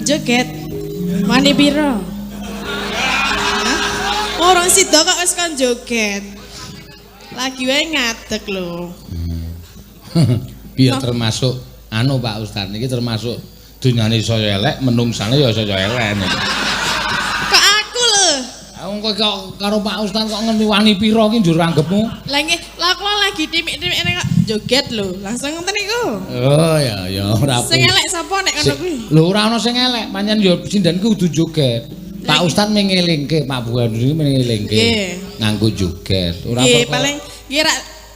joget. Wani piro? Orang sida kok wis kon joget. Lagi wae ngadeg lho. Iya termasuk anu Pak Ustaz niki termasuk dunyane saya elek, menungsane ya saya elek. Kok aku lho? Wong kok karo Pak Ustaz kok ngerti wani pira ki njur anggepmu? Lah nggih, aku lagi timik-timik kok joget lho. Langsung ngoten niku. Oh ya ora apa. Sing elek sapa nek ngono kuwi? Lho ora ana sing elek, pancen ya sindenku kudu joget. Pak Ustaz mengelingke, Pak Buan iki mengelingke. Nganggo joget. Ora apa. Nggih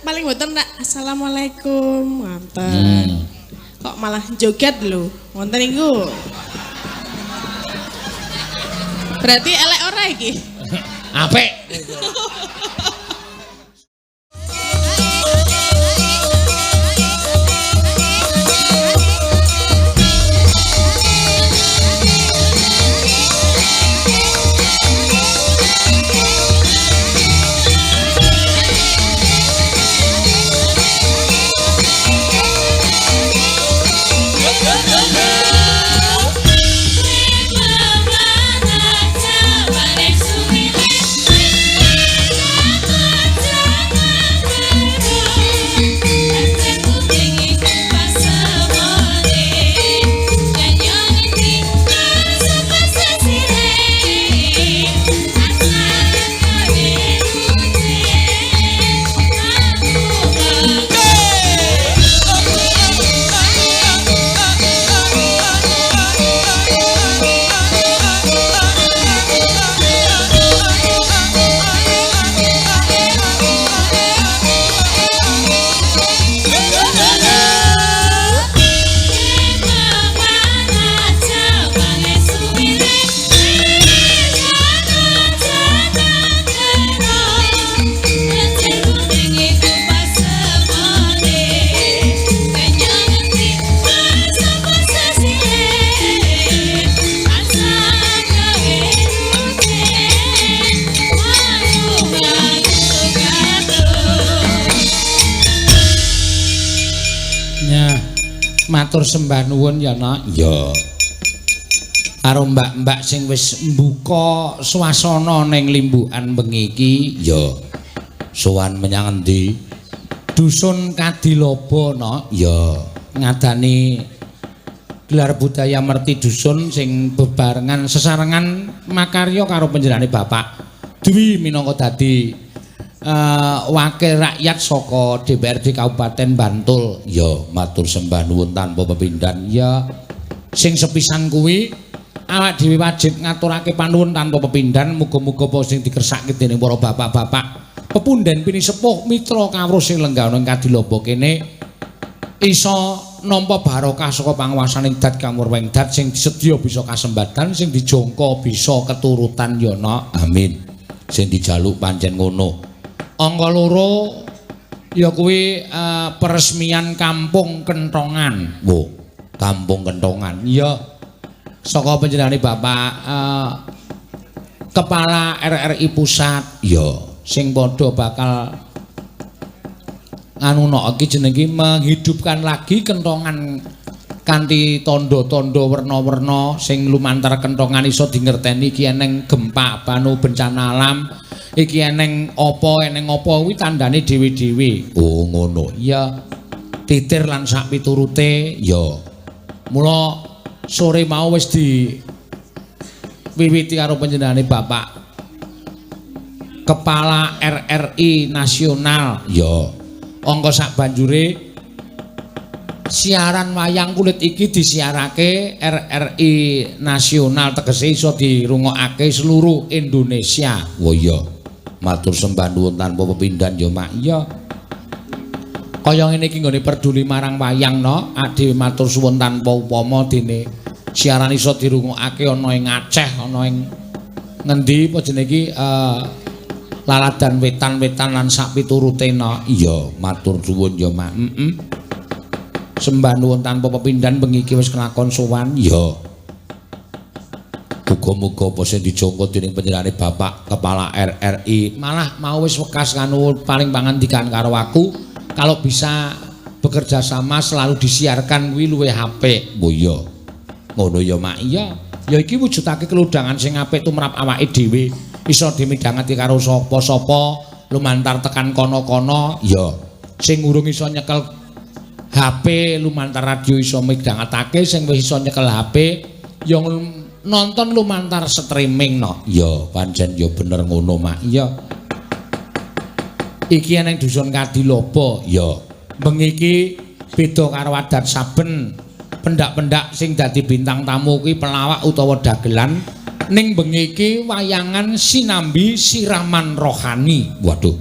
paling mboten nak assalamualaikum ngoten. Kok malah joget lho. Wonten niku. Berarti elek ora iki? Apik. Matur sembah nuwun ya Nak. Ya. Karo mbak-mbak sing wis mbuka swasana ning limbukan bengi iki ya. Sowan menyang endi? Dusun Kadilaba Nak. Ya. Ngadani gelar budaya merti dusun sing bebarengan sesarengan makarya karo panjenengane Bapak Dwi minangka dadi wakil rakyat saka DPRD Kabupaten Bantul. Ya matur sembah nuwun tanpa pepindhan. Ya sing sepisan kuwi awak dhewe wajib ngaturake panuwun tanpa pepindhan, muga-muga apa sing dikersake dening para bapak-bapak pepundhen pini sepuh mitra kawruh sing lenggah ning Kadilaba kene iso nampa barokah saka panguwasaning dat kamurweng dat sing disedya bisa kasembatan, sing dijangka bisa keturutan ya Nak. Amin. Sing dijaluk pancen ngono. Angka loro ya kuwi peresmian Kampung Kentongan. Wo, Kampung Kentongan. Ya saka panjenengane Bapak Kepala RRI Pusat. Ya sing padha bakal anu nok iki jenenge menghidupkan lagi Kentongan kanthi tondo-tondo werna-werna sing lumantar Kentongan iso dingerteni iki eneng gempa banu bencana alam. Iki eneng apa kuwi tandane dhewe-dhewe. Oh ngono. Ya titir lan sak piturute ya. Mula sore mau wis diwiwiti karo panjenengane Bapak Kepala RRI Nasional. Ya. Angka sak banjure siaran wayang kulit iki disiarake RRI Nasional tegese iso dirungokake seluruh Indonesia. Oh iya. Matur sembah nuwun tanpa pepindhan ya Mak. Iya. Kaya ngene iki nggone peduli marang wayang no, dhewe matur suwun tanpa upama dene siaran iso dirungokake ana ing Aceh, ana ing ngendi apa jenenge iki Laladan Wetan-wetan lan sak piturute no. Iya, matur suwun ya Mak. Sembah nuwun tanpa pepindhan bengi iki wis kelakon sowan. Ya. Muga-muga apa sing dijangka dening panjenengane Bapak Kepala RRI malah mau wis wekas kanu paling pangandikan karo aku kalau bisa bekerja sama selalu disiarkan kuwi luwih apik. Oh iya. Ngono ya Mak. Iya. Ya iki wujudake keludhangan sing apik tumrap awake dhewe. Iso dimidhangeti karo sapa-sapa, lumantar tekan kono-kono, ya. Sing urung iso nyekel HP lumantar radio iso midhangetake, sing wis iso nyekel HP ya nonton lumantar streaming no. Ya, pancen ya bener ngono Mak. Iya. Iki eneng dusun Kadilopo, ya. Bengi iki beda karo adat saben pendak-pendak sing dadi bintang tamu kuwi pelawak utawa dagelan ning bengi iki wayangan sinambi siraman rohani. Waduh.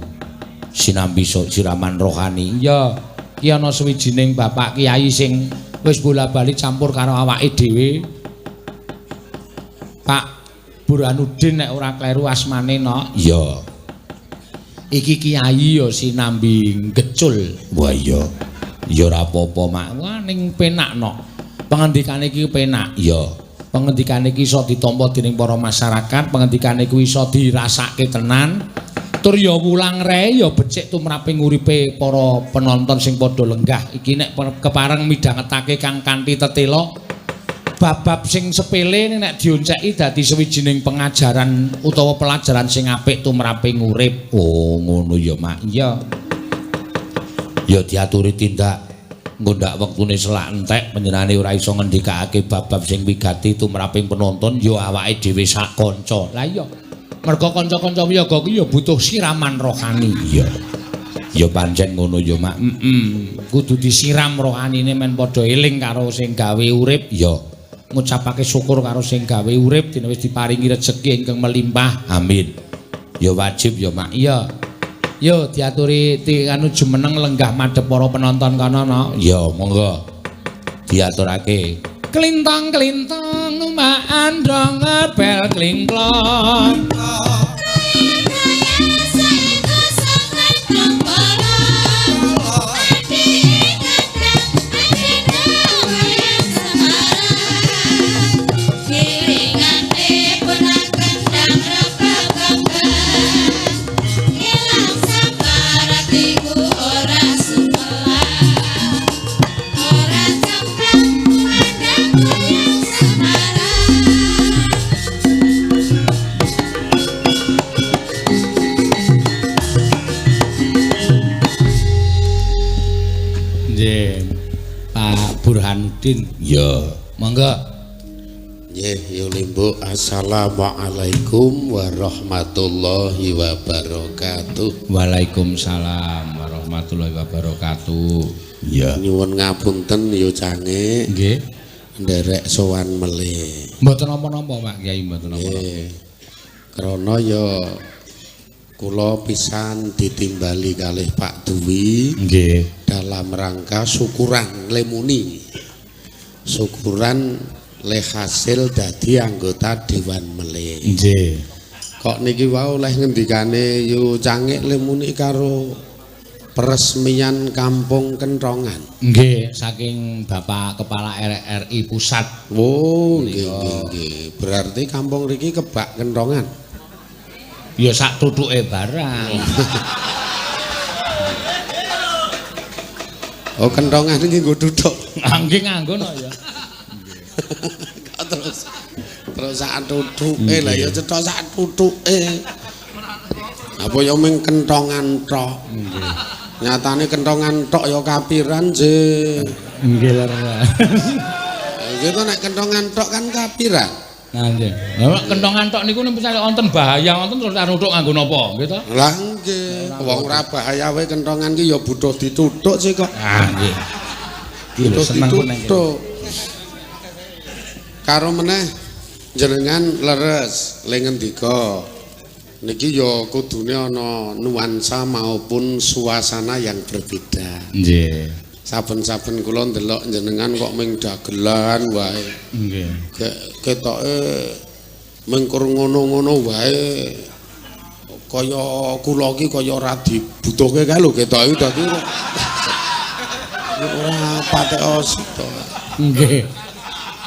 Sinambi siraman rohani. Ya, ki ana suwijining bapak kiai sing wis bola-bali campur karo awake dhewe. Pak Burhanuddin nek ora kleru asmane no. Ya. Iki kiai ya sinambi gecul. Wah iya. Ya ora apa-apa Mak. Wah ning penak no. Pengendikane iki penak. Ya. Pengendikane iki iso ditampa dening para masyarakat, pengendikane kuwi iso dirasake tenan. Tur ya wulang rei ya becik tumraping uripe para penonton sing padha lenggah. Iki nek kepareng midhangetake kang kanthi tetela bab-bab sing sepele nek dionceki dadi sawijining pengajaran utawa pelajaran sing apik tumraping urip. Oh, ngono ya Mak. Iya. Ya diaturi tindak nggondak wektune selak entek panjenengane ora iso ngendikake bab-bab sing wigati tumraping penonton ya awake dhewe sak kanca. Lah iya. Mergo kanca-kanca wiyaga kuwi ya butuh siraman rohani. Iya. Ya pancen ngono ya Mak. Kudu disiram rohanine men padha eling karo sing gawe urip ya. Ngucapake syukur karo sing gawe urip dene wis diparingi rejeki ingkang melimpah. Amin. Ya wajib ya Mak. Iya. Yo diaturi anu jumeneng lenggah madhep para penonton kana no. Ya monggo. Diaturake. Klintang-klintang Mbak Androng bel klingklong. Burhanuddin. Ya, monggo. Nggih, ya Limbu. Assalamualaikum warahmatullahi wabarakatuh. Waalaikumsalam warahmatullahi wabarakatuh. Ya. Nyuwun ngapunten ya Cange. Nggih. Nderek sowan melih. Mboten napa-napa, Pak Kyai, mboten napa-napa. Nggih. Krana ya kula pisan ditimbali kalih Pak Duwi. Nggih. Dalam rangka syukuran lemuni. Syukuran le hasil dadi anggota Dewan Melih. Nggih. Kok niki wau oleh ngendikane yu Cangik lemuni karo peresmian Kampung Kentongan. Nggih, saking Bapak Kepala RRI Pusat. Oh, nggih. Berarti kampung riki kebak Kentongan. Ya sak tutuke barang. Oh, Kentongan iki nggo duduk. Nggih nganggo no ya. Terus sak tutuke lah ya cetha sak tutuke. Apa ya mung Kentongan tok. Nggih. Nyatane Kentongan tok ya kapiran sih. Nggih lur. Gitu nek Kentongan tok kan kapiran. Nah nggih. Lah Kentongan tok niku misalnya wonten bahaya wonten terus nuthuk nganggo napa nggih to? Lah nggih. Wong ora bahaya wae Kentongan ki ya butuh dituthuk sih kok. Ah nggih. Butuh dituthuk. Karo meneh jenengan leres le ngendika niki ya kudune ana nuansa maupun suasana yang berbeda. Nggih. Saben-saben kula ndelok jenengan kok ming dagelan wae. Nggih. Ketoke mengkur ngono-ngono wae. Kaya kula iki kaya ora dibutuhke kae lho ketoke dadi ora patek osito. Nggih.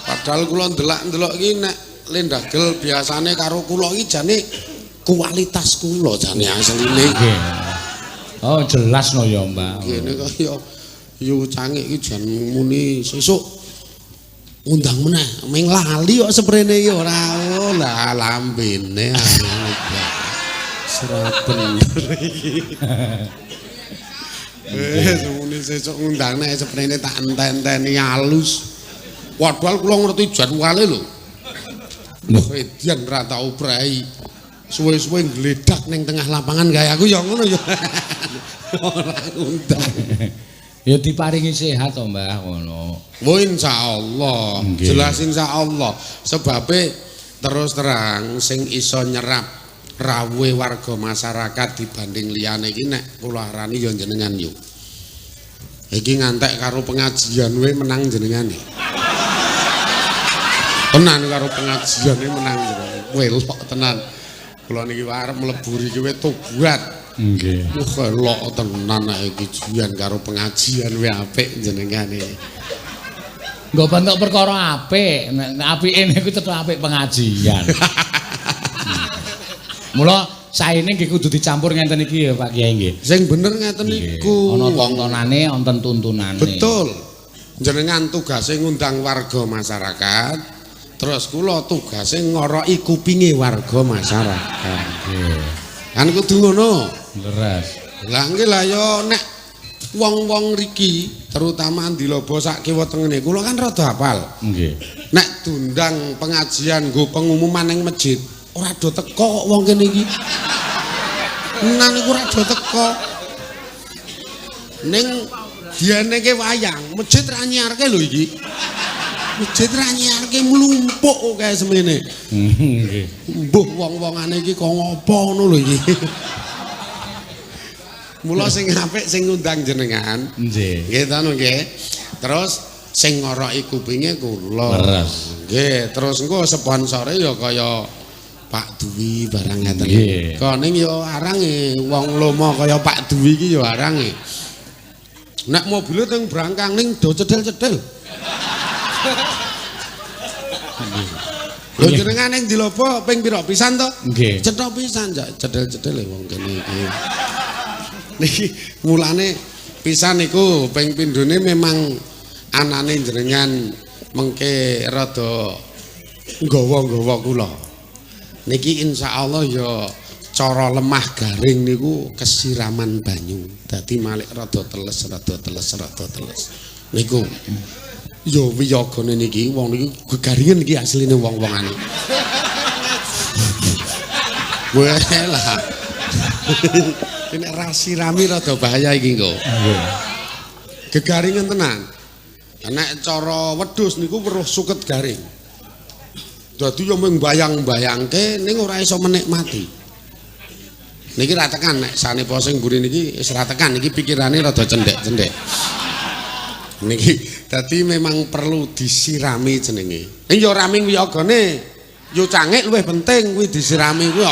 Padahal kula ndelok-ndelok iki nek lendagel biasane karo kula iki jane kualitas kula jane asline. Nggih. Oh jelas no ya Mbak. Ngene kaya yu Cangik iki jan muni sesuk ngundang meneh ming lali kok seprene iki ora lah lambene seraben iki sumune sesuk ngundang nek seprene tak enten-enteni alus padahal kula ngerti jadwale lho edian ra tau prai suwe-suwe gledak ning tengah lapangan kaya aku ya ngono ya ora ngundang. Ya diparingi sehat to, Mbah, ngono. Oh insyaallah. Jelas insyaallah. Sebabe terus terang sing iso nyerap rawuhe warga masyarakat dibanding liyane iki nek kula arani ya jenengan yo. Iki ngantek karo pengajian we menang jenengan. Tenan karo pengajian we menang jenengan. Welok tenan. Kula niki arep mlebu iki we tobat. Nggih. Lho tenan nek iki jian karo pengajian we apik jenengane. Nggo bentuk perkara apik, nek apike niku tetep apik pengajian. Mula saene nggih kudu dicampur ngenten iki ya Pak Kiai nggih. Sing bener ngeten niku. Ana tontonane, wonten tuntunane. Betul. Jenengan tugase ngundang warga masyarakat, terus kula tugase ngoroki kupinge warga masyarakat. Nggih. Kan kudu ngono. Leres. Lah nggih lah ya nek wong-wong riki terutama Andilobo sak kiwa tengene kula kan rada hafal. Nggih. Nek diundang pengajian nggo pengumuman ning masjid ora do teko kok wong kene iki. Menan iku ora do teko. Ning dianeke wayang, masjid ra nyiarke lho iki. Masjid ra nyiarke mlumpuk kae semene. Nggih. Mbuh wong-wongane iki kok ngopo ngono lho iki. Mula sing apik sing ngundang jenengan. Nggih. Nggih ta nggih. Terus sing ngoroki kupinge kula. Leres. Nggih, terus engko sponsore ya kaya Pak Dwi barang ngeten. Nggih. Kok ning ya arange wong lomo kaya Pak Dwi iki ya arange. Nek mobile teng brangkang ning do cedel-cedel. Lho jenengan ning Dilobo ping pira pisan to? Nggih. Cetha pisan cedel-cedel wong kene iki. Niki mulane pisan niku ping pindhone memang anane jenengan mengke rada nggawa-nggawa kula. Niki insyaallah ya cara lemah garing niku kesiraman banyu. Dadi malik rada teles. Niku ya wiyagane niki wong niki gegaringen iki asline wong-wongane. Wah lah. Nek ra sirami rada bahaya iki engko. Nggih. Gegaringen tenan. Nek cara wedhus niku weruh suket garing. Dadi yo mung bayang-bayangke ning ora iso menikmati. Niki ra tekan nek sanepa sing mburi niki wis ra tekan iki pikirane rada cendhek-cendhek. Niki dadi memang perlu disirami jenenge. Ning yo raming wiyagane yo cangik luwih penting kuwi disirami kuwi.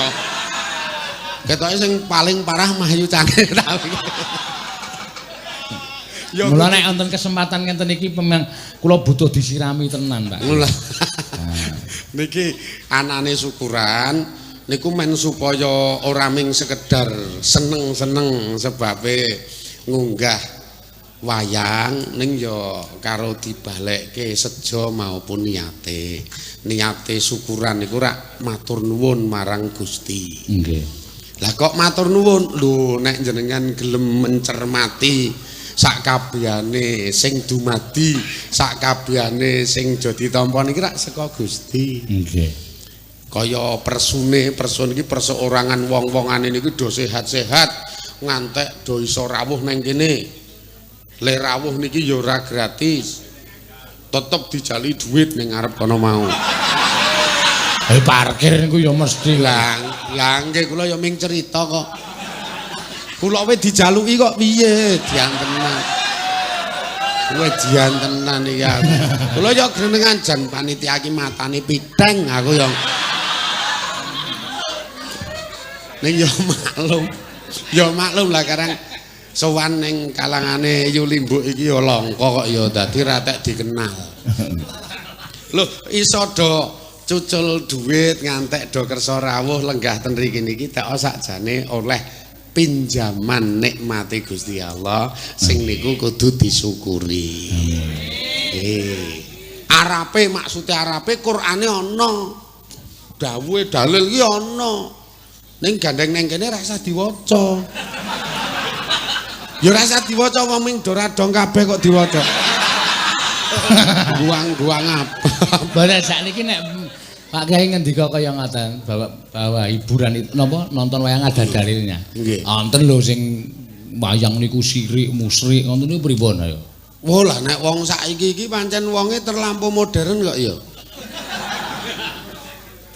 Ketoke sing paling parah Mahyu Cangkir ta. Mula nek wonten kesempatan ngenten iki memang kula butuh disirami tenan, Pak. Mula. Niki anane syukuran niku men supaya ora ming sekedar seneng-seneng sebabe ngunggah wayang ning ya karo dibalekke sejo maupun niate. Niate syukuran niku rak matur nuwun marang Gusti. Nggih. Lah kok matur nuwun lho nek jenengan gelem mencermati sakabehane sing dumadi sakabehane sing aja ditampa niki rak saka Gusti. Nggih. Kaya person iki perseorangan wong-wongane niku do sehat-sehat ngantek do iso rawuh nang kene. Le rawuh niki ya ora gratis. Tetep dijali dhuwit ning ngarep kono mau. Parkir niku ya mesti lah nggih kula ya ming cerita kok. Kula we dijaluki kok piye diantenan. Kuwi diantenan iki aku. Kula ya grenengan jan panitia iki matane piteng aku ya. Ning ya maklum. Ya maklum lah karang sowan ning kalangane Yu Limbuk iki ya langka kok ya dadi ra tek dikenal. Lho iso do cucul duit ngantek do kersa rawuh lenggah ten mriki niki tak sakjane oleh pinjaman nikmati Gusti Allah sing niku kudu disyukuri. Arape maksude arape Qur'ane ana. Dawuhe dalil ki ana. Ning gandeng neng kene ra usah diwaca. Ya ora usah diwaca wong ming dora dong kabeh kok diwaca. Guang-guang apa? Bareng sakniki nek Pak Kyai ngendika kaya ngaten bahwa hiburan itu napa nonton wayang ada dalilnya. Nggih. Wonten lho sing wayang niku sirik musrik ngoten niku pripun ayo. Wah lah nek wong saiki iki pancen wonge terlampau modern kok ya.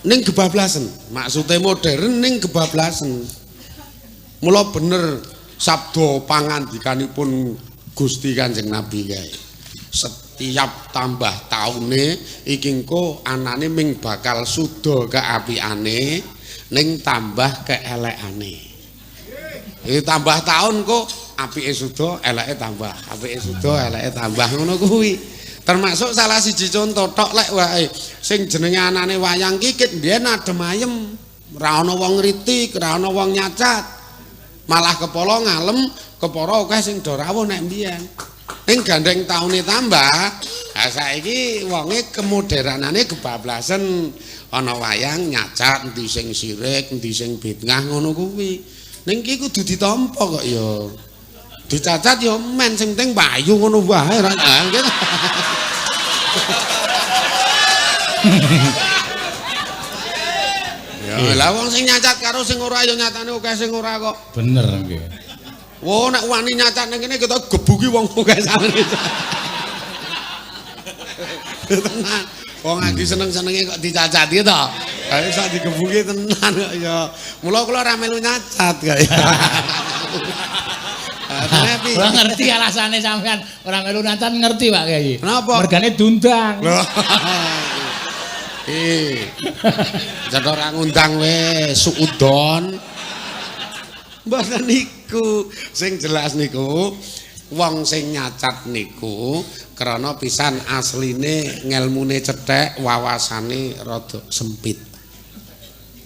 Ning kebablasen, maksude modern ning kebablasen. Mula bener sabda pangandikanipun Gusti Kanjeng Nabi kae. Setiap tambah taune iki engko anane ming bakal suda keapiane ning tambah keelekane. Iki tambah taun kok apike suda eleke tambah, apike suda eleke tambah ngono kuwi. Termasuk salah siji contoh tok lek wae sing jenenge anane wayang ki kit mbiyen adem ayem, ora ana wong ngritik, ora ana wong nyacat. Malah kepala ngalem, kepara akeh sing do rawuh nek mbiyen. Ning gandeng taune tambah, ha saiki wonge kemoderanane kebablasen, ana wayang nyacat endi sing sirik, endi sing bid'ah ngono kuwi. Ning ki kudu ditampa kok ya. Dicacat ya men sing penting payu ngono wae ra gitu. Ya lah wong sing nyacat karo sing ora ya nyatane akeh sing ora kok. Bener nggih. Wo nek wani nyacat ning kene kita gebuki wong akeh sakmene. Tenan. Wong lagi seneng-senenge kok dicacati to. Ayo sak digebuki tenan kok ya. Mula kula ora melu nyacat kaya. Ora ngerti alasane sampean ora melu nyacat ngerti Pak Kyai. Kenapa? Mergane diundang. Jador ora ngundang we suudon. Mboten niku sing jelas niku wong sing nyacat niku krana pisan asline ngelmune cethek, wawasane rada sempit.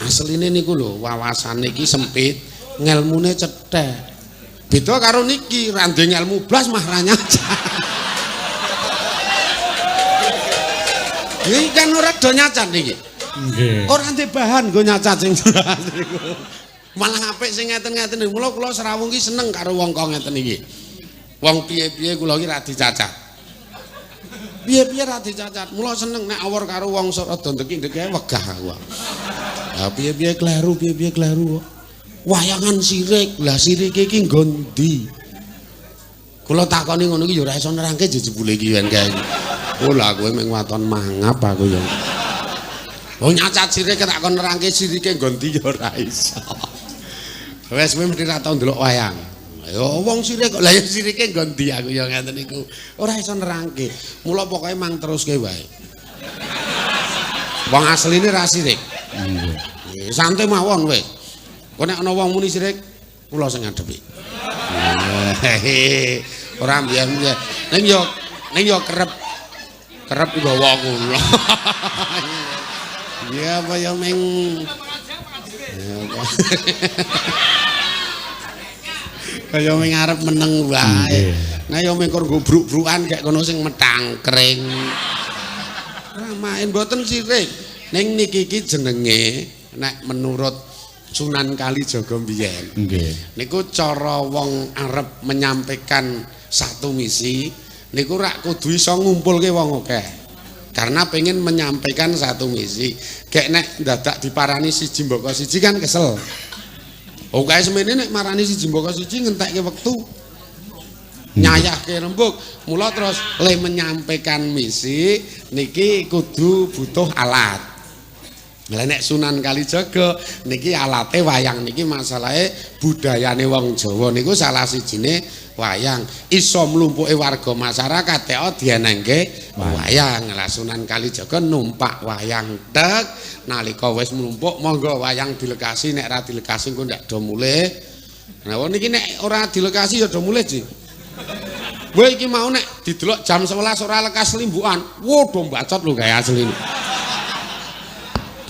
Asline niku lho, wawasane iki sempit, ngelmune cethek. Beda karo niki, randhe ngelmu blas mah ra nyacat. Iki kan ora do nyacat niki. Nggih. Ora ndek bahan nggo nyacat sing jelas niku. Malah apik sing ngeten-ngeten niku. Mula kula serawung ki seneng karo wong kok ngeten iki. Wong piye-piye kula ki ra dicacat. Piye-piye ra dicacat. Mula seneng nek awor karo wong rada ndeki-ndeki wegah aku. Ha piye-piye kleru. Wayangan sirik. Lah sirik iki nggo ndi? Kula takoni ngono iki ya ora iso nerangke jejebule iki yen kae. Oh lah kowe mung waton mangap aku ya. Wong nyacat sirik tak kon nerangke sirike nggo ndi ya ora iso. Wes kowe mesti ra tau ndelok wayang. Ya wong sirik kok lah ya sirike nggo ndi aku ya ngeten niku. Ora iso nerangke. Mula pokoke mang teruske wae. Wong asline ra sirik. Nggih. Santai mawon wis. Kok nek ana wong muni sirik, kula sing ngadepi. Ora mbiyen ning yo kerep nggawa kula. Ya apa ya meng kaya ming arep meneng wae. Nah ya mengko gubruk-brukan kayak kono sing metangkring. Ora main mboten sirik. Ning niki iki jenenge nek menurut Sunan Kalijaga mbiyen. Nggih. Niku cara wong arep menyampaikan satu misi niku rak kudu iso ngumpulke wong akeh. Karena pengen menyampaikan satu misi. Kayak nek dadak diparani siji mbaka siji kan kesel. Oke semene nek marani siji mbaka siji ngentekke wektu. Nyayahke rembug. Mula terus le menyampaikan misi niki kudu butuh alat. Lah nek Sunan Kalijaga niki alate wayang niki masalahe budayane wong Jawa niku salah sijine wayang iso mlumpuke warga masyarakat teko dienengke wayang. Lah Sunan Kalijaga numpak wayang tek nalika wis mlumpuk monggo wayang dilekasi nek ora dilekasi engko ndak do mulih. Nah niki nek ora dilekasi ya do mulih Ji. Kowe iki mau nek didelok jam 11 ora lekas limbukan, wo do mbacot lho kaya asline.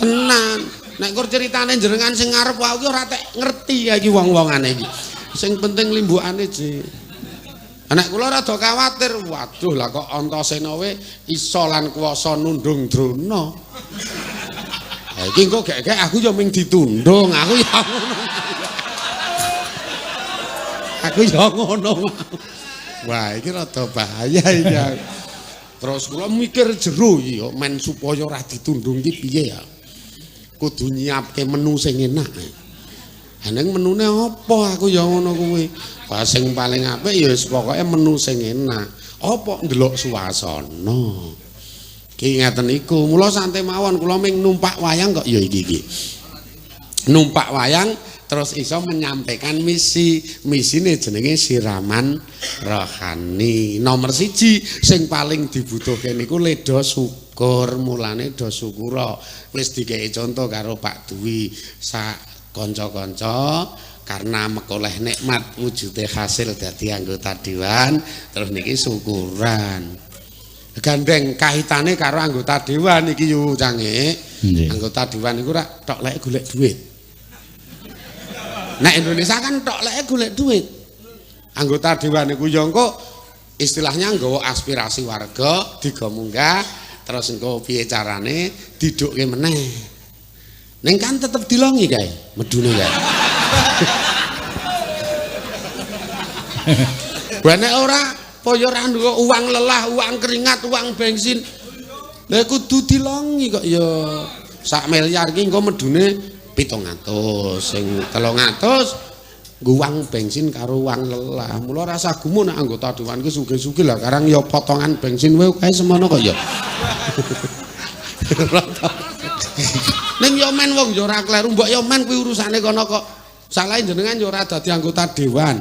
Tenan, nek kur ceritane jenengan sing ngarep wae ora tek ngerti iki wong-wongane iki. Sing penting limbukane Ji. Nek kula rada kuwatir, waduh lah kok Antasena we iso lan kuwasa nundung Drona. Ha iki engko gek-gek aku ya ming ditundung, aku ya ngono. Aku ya ngono. Wah, iki rada bahaya iki. Terus kula mikir jero iki ya men supaya ora ditundung iki piye ya. Kudu nyiapke menu sing enak. Aneng menune apa aku ya ngono kuwi. Wah sing paling apik ya wis pokoke menu sing enak. Apa ndelok suasana. Ki ngaten iku. Mula santai mawon kula ming numpak wayang kok ya iki. Numpak wayang terus iso menyampaikan misine jenenge siraman rohani. Nomor 1 sing paling dibutuhke niku leda syukur. Mulane do syukura. Wis dikeki contoh karo Pak Dwi sak kanca-kanca karena mekoleh nikmat wujude hasil dadi anggota dewan terus niki syukuran gandeng kaitane karo anggota dewan iki yo cange anggota dewan iku rak tok lek golek duit nek Indonesia kan tok lek golek duit anggota dewan iku yo engko istilahnya nggawa aspirasi warga digo munggah terus engko piye carane didukke meneh neng kan tetep dilongi kae, medune kae. Bane ora kaya ora nduk uang lelah, uang keringat, uang bensin. Lah kudu dilongi kok ya. Sak miliar iki engko medune 700, sing 300 nggo uang bensin karo uang lelah. Mula rasa gumun nek anggota dewan ku sugih-sugih lah karang ya potongan bensin wae kae semono kok ya. Ning yo men wong yo ora kleru mbok yo men kuwi urusane kono kok. Salahe jenengan yo ora dadi anggota dewan.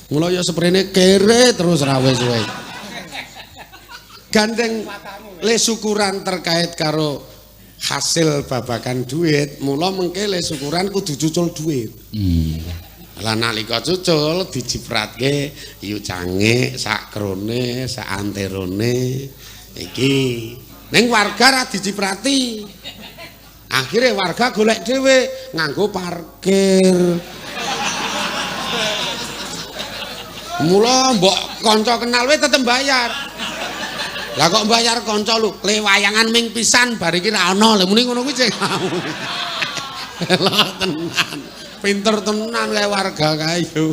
Mula yo seprene kere terus ra wis-wis. Gandeng le syukuran terkait karo hasil babakan duit, mula mengke le syukuran kudu cucul duit. Lah nalika cucul dijipratke yu cange sak krone, sak anterone iki. Ning warga ra diciprati. Akhirnya warga golek dhewe nganggo parkir. Mula mbok kanca kenal we tetep bayar. Lah kok bayar kanca lho, le wayangan ming pisan bar iki ra ono. Lha muni ngono kuwi cek. Lah tenan. Pinter tenan kae warga kae yo.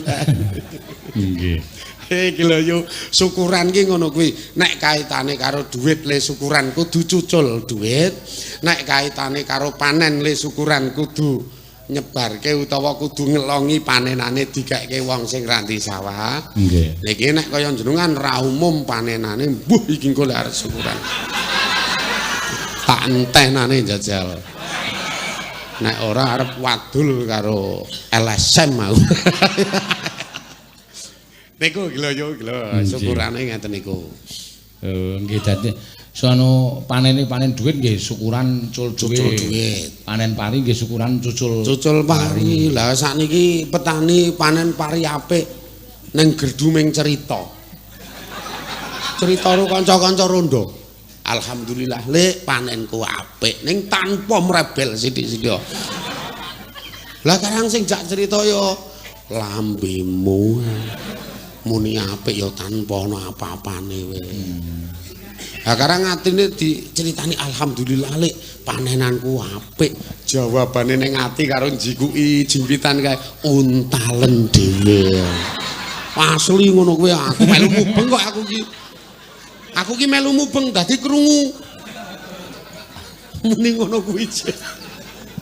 Nggih. Iki lho yo syukuran ki ngono kuwi. Nek kaitane karo duit le syukuran kudu cucul duit. Nek kaitane karo panen le syukuran kudu nyebarke utawa kudu ngelongi panenane digeke wong sing ranti sawah. Nggih. Niki nek kaya jenengan ra umum panenane mbuh iki engko lek arep syukuran. Tak entenane jajal. Nek ora arep wadul karo LSM mau. Niku lho yo lho syukurane ngeten niku. Oh nggih dadi sono panen duit nggih syukuran cucul duit. Panen pari nggih syukuran cucul pari. Lah sakniki petani panen pari apik ning gerduming cerita. Cerita karo kanca-kanca rondo. Alhamdulillah lek panenku apik ning tanpa mrebel sithik-sithik. Lah karang sing jak cerita yo lambemu. Muni apik ya tanpa ana apa-apane we. Lah karang atine diceritani alhamdulillah lek panenanku apik. Jawabane ning ati karo njikuki jimpitan kae untalen dhewe. Asli ngono kuwi aku melu mubeng kok aku ki. Aku ki melu mubeng dadi krungu. Muni ngono kuwi.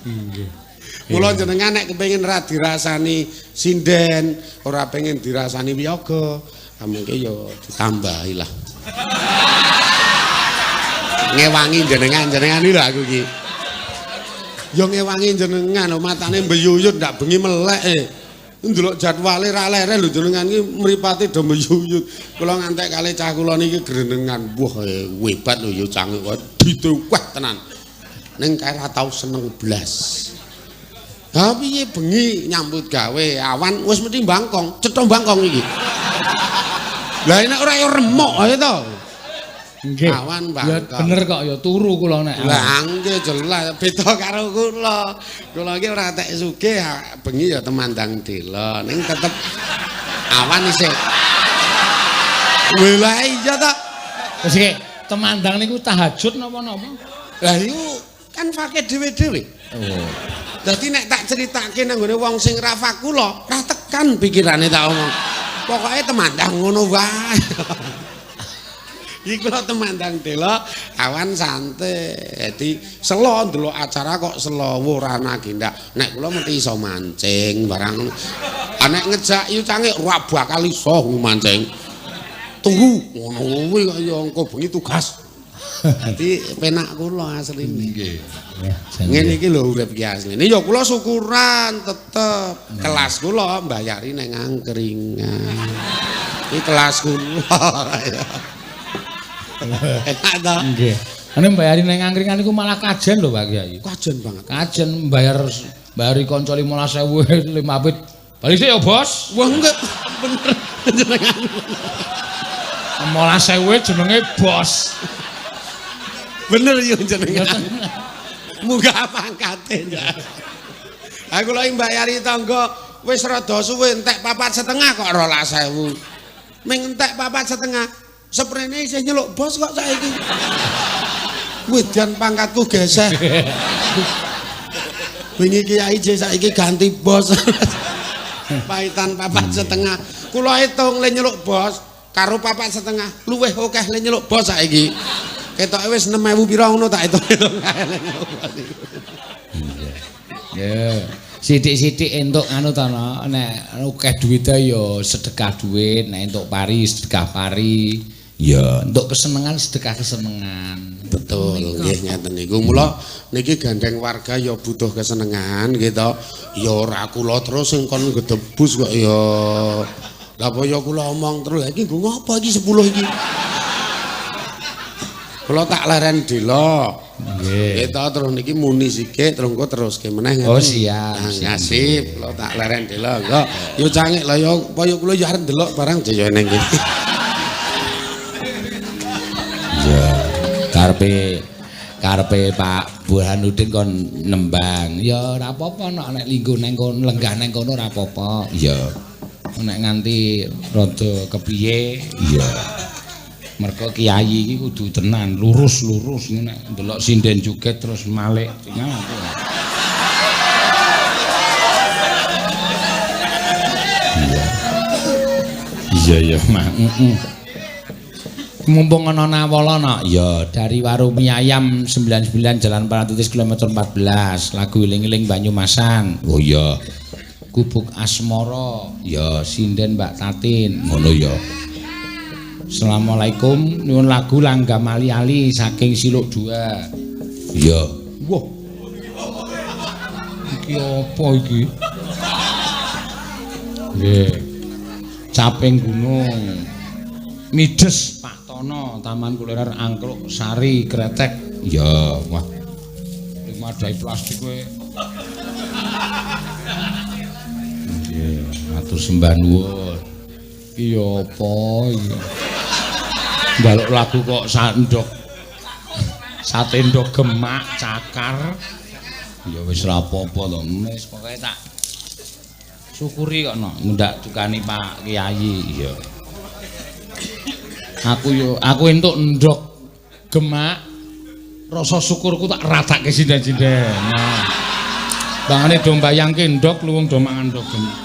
Nggih. Mula jenengan nek kepengin ra dirasani sinden, ora pengen dirasani wiyaga, mengke ya ditambahi lah. Ngewangi jenengan lho aku iki. Ya ngewangi jenengan lho matane mbeyuyut ndak bengi melek ndelok jadwale ra lere lho jenengan iki mripate do mbeyuyut. Kula ngantek kalih cah kula niki grenengan. Wah hebat lho ya canggih kok dituweh tenan. Ning kae ra tau seneng blas. Ha piye bengi nyambut gawe awan wis mesti bangkong, cetha bangkong iki. Lah nek ora ya remuk ae to. Nggih. Awan bangkong. Ya bener kok ya turu kula nek. Lah nggih jelas beda karo kula. Kula iki ora tek sugih bengi ya temandang dela ning tetep awan isih Lah iya ta. Wis iki temandang niku tahajud napa-napa? Lah iku kan fakih dhewe-dhewe. Oh. Dadi nek tak critake nang gone wong sing ra fakula, ra tekan pikirane tak omong. Pokoke temandang ngono wae. Iki kula temandang delok awan santai. Dadi selo ndelok acara kok selo ora nagendak. Nek kula mesti iso mancing barang. Nek ngejak yu cange ora bakal iso mancing. Tunggu ngono kuwi kok ya engko bengi tugas. Dadi penak kula asline. Nggih. Ngene iki lho urip iki asline. Ya kula syukuran tetep. Kelas kula mbayari ning angkringan. Iki kelas kula. Enak ta? Nggih. Ane mbayari ning angkringan iku malah kajen lho Pak Kyai. Kajen banget. Kajen bayari kanca 15.000 limapit. Bali sik ya, Bos. Wah enggak bener jenengan. 15.000 jenenge Bos. Bener yo jenengan. Muga pangkate. Aku lagi mbayari tangga wis rada suwe entek 4,5 kok 12.000. Ming entek 4,5. Seprene isih nyeluk bos kok saiki. Wedan pangkatku geseh. Wingi kiai je saiki ganti bos. Paitan 4,5. Kula hitung le nyeluk bos karo 4,5 luweh akeh le nyeluk bos saiki. Ketoke wis 6.000 pira ngono tak hitung-hitung kae le nyeluk bos. Ya, sithik-sithik entuk anu ta nek akeh duwite ya sedekah duit, nek entuk pari sedekah pari. Ya, untuk kesenengan sedekah kesenengan. Betul, nggih ngeten niku. Mula niki gandeng warga ya butuh kesenengan gitu. Ya ora kula terus sing kon gedebus kok ya. Lah apa ya kula omong terus iki nggo ngopo iki 10 iki. Kula tak leren dela. Nggih. Gitu terus niki muni sikik terus engko teruske meneh ngeten. Oh siap. Ngasip, kula tak leren dela. Engko yo cangik lah yo apa yo kula yo arep ndelok barang jaya ning kene. Karepe Pak Burhanuddin kon nembang. Ya ora apa-apa nek linggo nang kono lenggah nang kono ora apa-apa. Ya. Nek nganti rada kepiye? Ya. Mergo kiai iki kudu tenan, lurus-lurus nek ndelok sinden joget terus malik tinggal. Iya, Mak. Mumpung ana nawala ya dari warung mie ayam 99 Jalan Paratitis kilometer 14 lagu iling-iling Banyumasan. Oh iya. Gubuk Asmara ya sinden Mbak Tatin ngono ya. Assalamualaikum nyuwun lagu Langgam Ali-ali saking Siluk 2. Iya. Wah. Iki apa iki? Nggih. Caping Gunung. Mides Pak Tono, Taman Kuliner Angkluk Sari Kretek. Ya, wah. Iki madai plastik kowe. Nggih, matur sembah nuwun. Iki apa iki? Njaluk lagu kok sandok. Sate ndok gemak cakar. Ya wis ora apa-apa to, wis pokoke tak syukuri kok ndak dukani Pak Kiai. Ya. Aku entuk ndok gemak rasa syukurku tak ratake sinden-sinden. Nah. Bangane do mbayangke ndok luwung do mangan ndok gemak.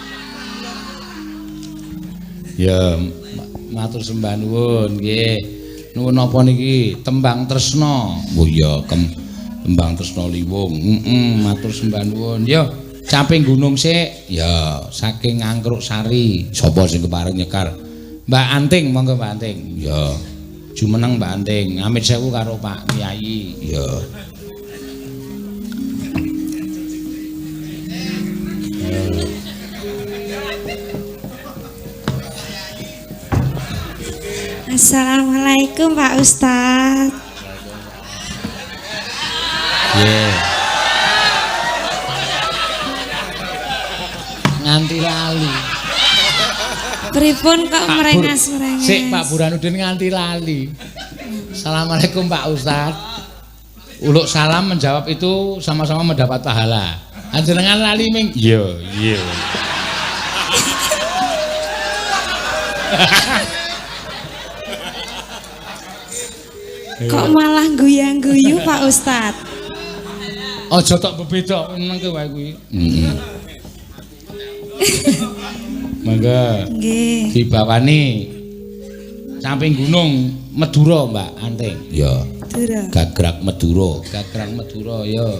Ya matur sembah nuwun nggih. Nuwun napa niki? Tembang tresna. Oh iya, tembang tresna liwung. Matur sembah nuwun. Ya, caping gunung sik. Ya, saking Angkruk Sari. Sapa sing kepareng nyekar? Mbak Anting, monggo Mbak Anting. Ya. Jumeneng Mbak Anting. Amit sewu karo Pak Kiai. Ya. Assalamualaikum Pak Ustadz. Yeah. Nganti lali. Pripun kok merengas-merengas? Sik Pak Burhanuddin nganti lali. Assalamualaikum Pak Ustadz. Uluk salam menjawab itu sama-sama mendapat pahala. Anjenengan lali ming. Iya, iya. Kok malah guyang-guyu Pak Ustadz? Aja tok bebeda nang wae kuwi. Heeh. Mangga. Nggih. Dibawani samping gunung Madura, Mbak Anting. Ya. Madura. Gagrak Madura ya.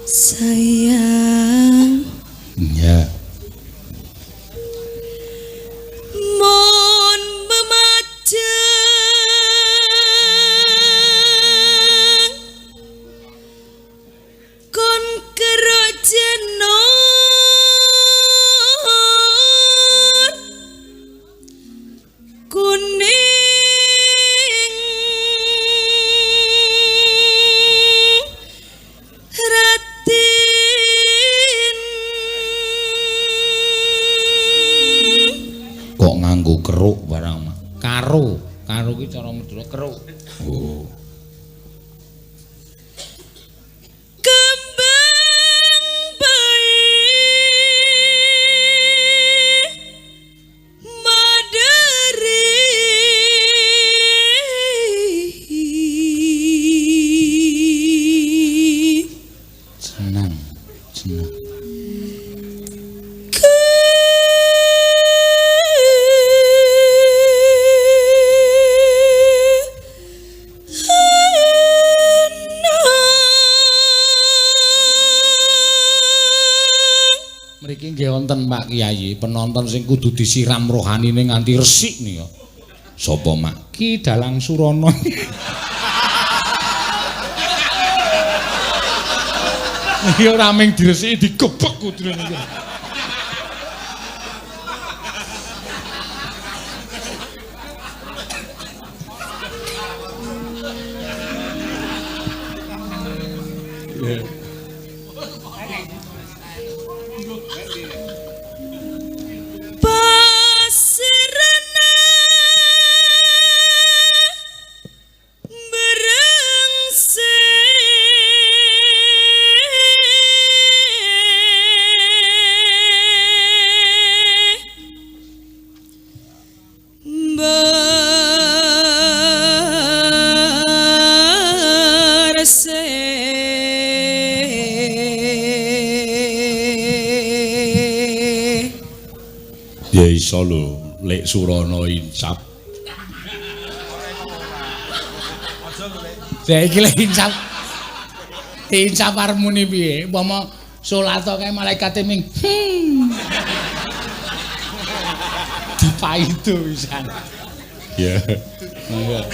Sayang. Ya. Mon memajang kon kerojenon kuning ratin Kok nganggo keruk barang mah. Karo ki cara Madura keruk. Oh. kembang bayi madari Senang. Mriki nggih wonten Pak Kyai, penonton sing kudu disiram rohanine nganti resik nika. Sapa Mak? Ki Dalang Surono. Iki ora mung diresiki digebek kudune iki. pasrana Ya iso lho, Lek Surono insap. Saiki lek insap. Insap armune piye? Umpama salat kae malaikate ming. Dipaido pisan. Ya. Monggo.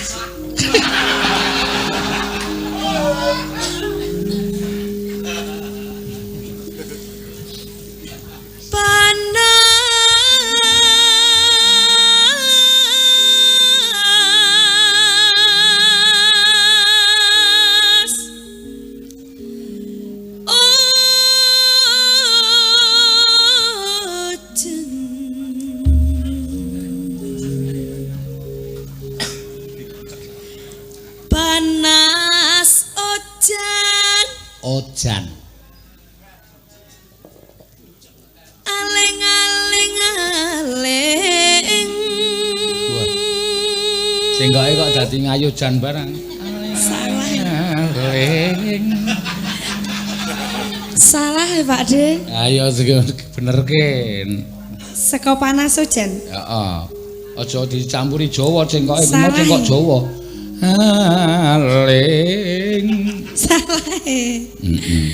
panas ojan Ojan. aleng-aleng aleng Sing kok dadi ngayojan barang. salah Aleng. salah ya Pak De Ayo benerke. seko panas ojan Heeh. Aja dicampuri Jawa cengkoke Salah. kuwi cengkok Jawa. Aleng. salah Heeh.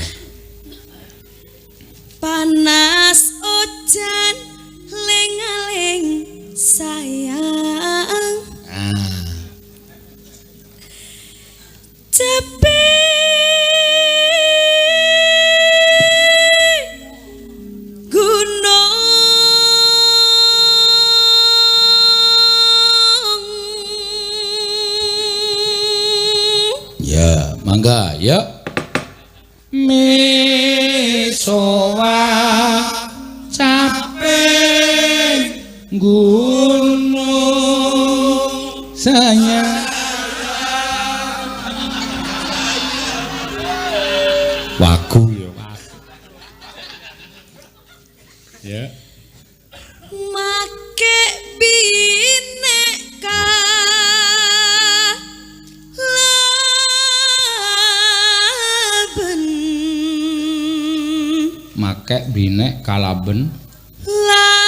panas ojan leng-aleng sayang tapi yuk. Misowa capek gunung sayang. Wagu ya, wagu. Ya. make bineka laben Make binek kalaben lake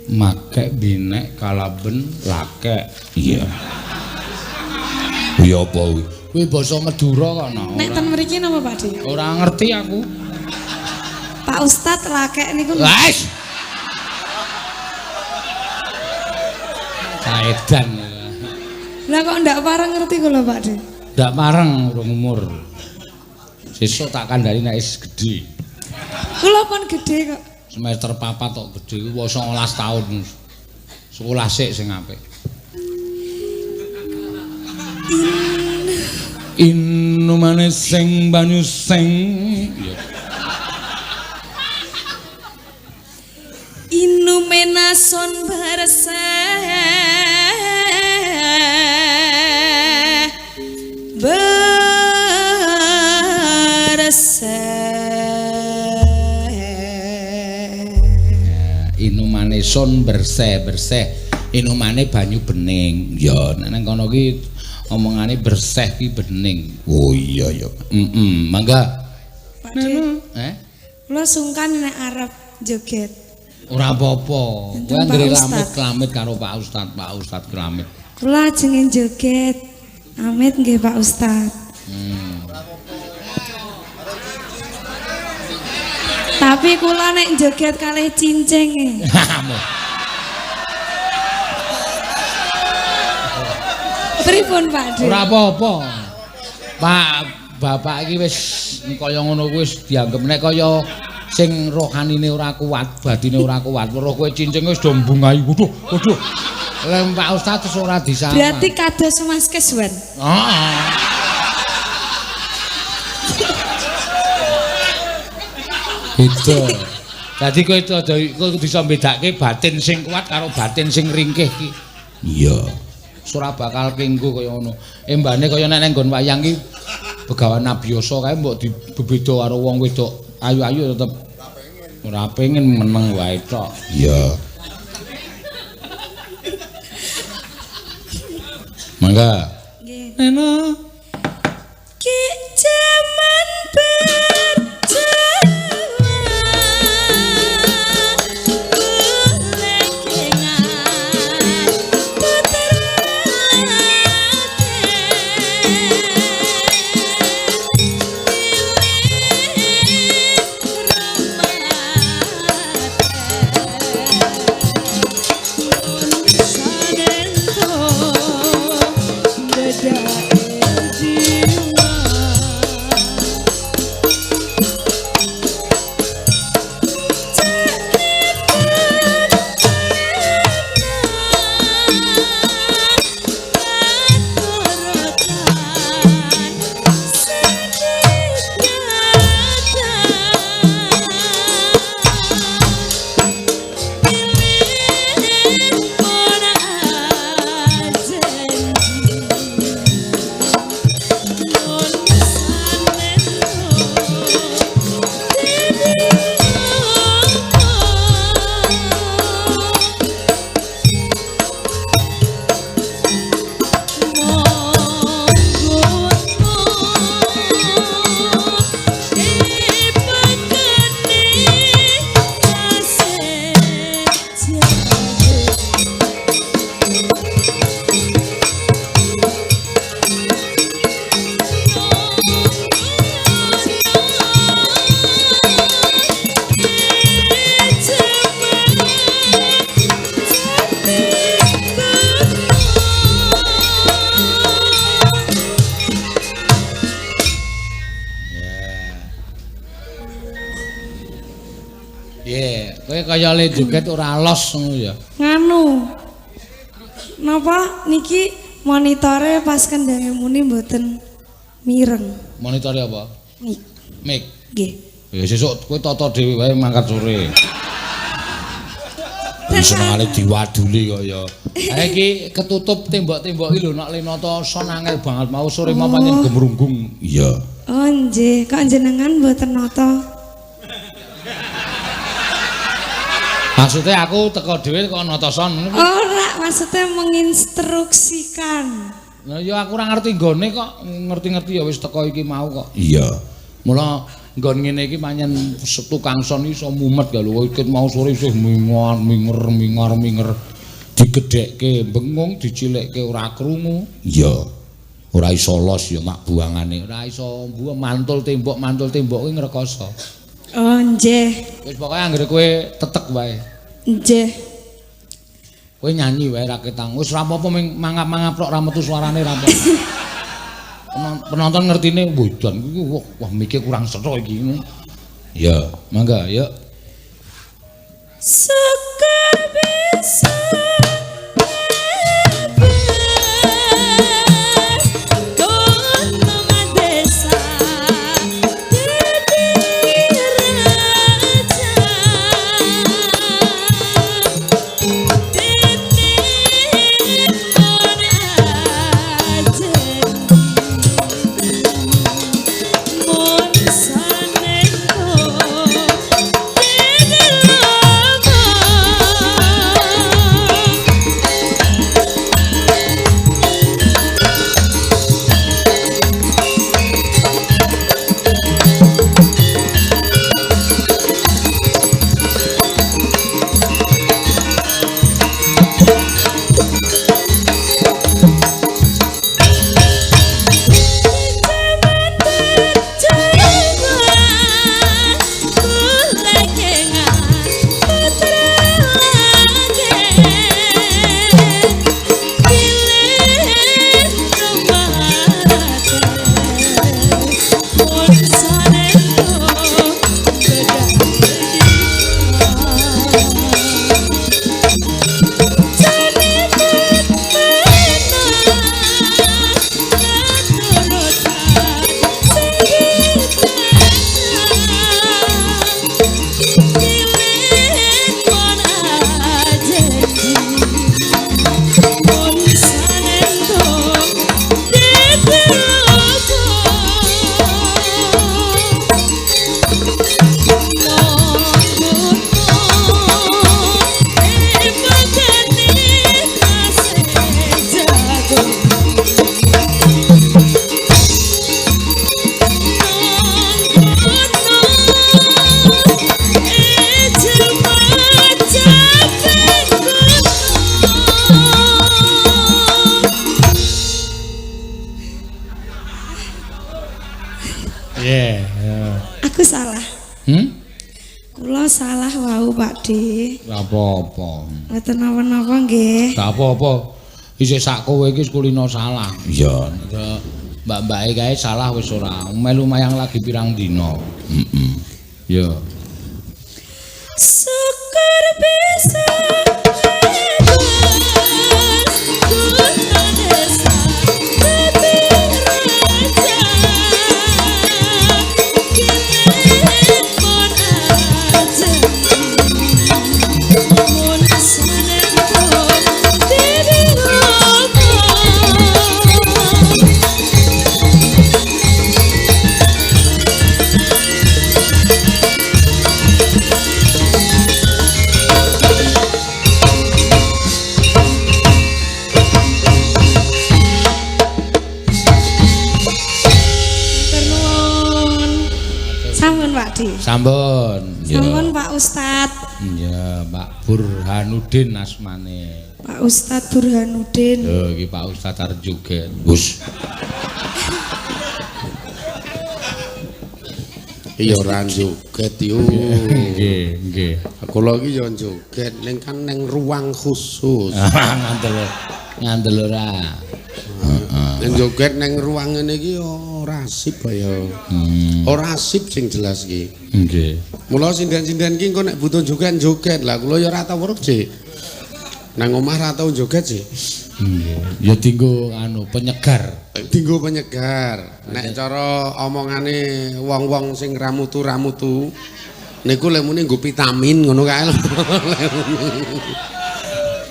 make binek kalaben lake. Iya. Kuwi apa kuwi? Kuwi basa Madura kana. nek ten mriki napa Pak De? Ora ngerti aku. Pak Ustadz lake niku Wes. Kaedan. lah kok ndak pareng ngerti kula Pak De? Ndak pareng urung umur. Sesuk tak kandhani nek wis gedhe. Kula pun gede kok. Semester 4 tok gedhe kuwi 19 tahun. Sekolah sik sing apik. Inumane sing banyu sing Inumena son berse inumane son bersih inumane banyu bening ya nang kono ki omongane bersih ki bening. Oh iya ya. Mangga. Pak De, Kula sungkan nek arep joget. Ora apa-apa. Enten Kowe Pak anggere Ustadz. klamit karo Pak Ustadz klamit. Kula jenenge joget. Amit nggih Pak Ustadz. Tapi kula nek joget kalih cincing. Pripun Pak De? Ora apa-apa. Pak bapak iki wis kaya ngono kuwi wis dianggep nek kaya sing rohanine ora kuat, batine ora kuat. Weruh kowe cincing wis do mbungai. Waduh. Lah Pak Ustadz wis ora disama. Berarti kados Mas Keswan. Heeh. Itu. Dadi kowe itu aja kowe bisa bedake batin sing kuat karo batin sing ringkih ki. Iya. Ora bakal kenggo kaya ngono. Embane kaya nek nang nggon wayang ki begawan abiyasa kae mbok dibeda karo wong wedok ayu-ayu tetep ora pengen meneng wae tok. Iya. Mangga. Nggih. Neno. Ki jaman Kowe kaya le joget ora los ngono ya. nganu Napa niki monitore pas kendhange muni mboten mireng. Monitore apa? Mic. Nggih. Ya sesuk kowe tata dhewe wae mangkat sore. Senengane diwaduli kok ya. Ha iki ketutup tembok-tembok iki lho nek Lenata son angel banget mau sore mau pancen gemrunggung. Iya. Oh nggih, kok jenengan mboten nata? Maksudnya aku teko dhewe kok nata son. Ora, maksudnya menginstruksikan. Nah ya aku ora ngerti nggone kok ngerti-ngerti ya wis teko iki mau kok. Iya. Mula nggon ngene iki pancen tukang son iso mumet ya lho iki mau sore isih mingar digedhekke bengung dicilekke ora krungu. Iya. Ora iso los ya mak buangane. Ora iso mantul tembok kuwi ngrekoso. Oh nggih. Wis pokoke anggere kowe tetek wae. Nggih. Kowe nyanyi wae ra ketang. Wis ora apa-apa mangap-mangap tok ra metu suarane ra apa. Penonton ngertine wedan iki wah mikir kurang setho iki. Ya, mangga yuk. Syukur bisa Aku salah. Kula salah wau Pakde. Ora apa-apa. Mboten napa-napa nggih. Gak apa-apa. Isih sak kowe iki kulino salah. Iya. Mbak-mbake kae salah wis ora. Melu mayang lagi pirang dina. Heeh. Ya. Syukur bisa Sampun. Sampun Pak Ustad. Iya, Pak Burhanuddin asmane. Pak Ustad Burhanuddin. Lho, iki Pak Ustad arep joget. Wus. Iya ora joget yo. Nggih, nggih. Kula iki yo joget ning kan ning ruang khusus. Ngandel ora. Nek joget ning ruang ngene iki ora asik ya. Ora asik sing jelas iki. Nggih. Mula sinden-sinden ki engko nek butuh joget-joget. Lah kula ya ora tau weruh, Cik. Nang omah ra tau joget, Cik. Ya dinggo anu penyegar. Dinggo penyegar. Nek cara omongane wong-wong sing ramutu-ramutu niku lemune nggo vitamin ngono kae lho.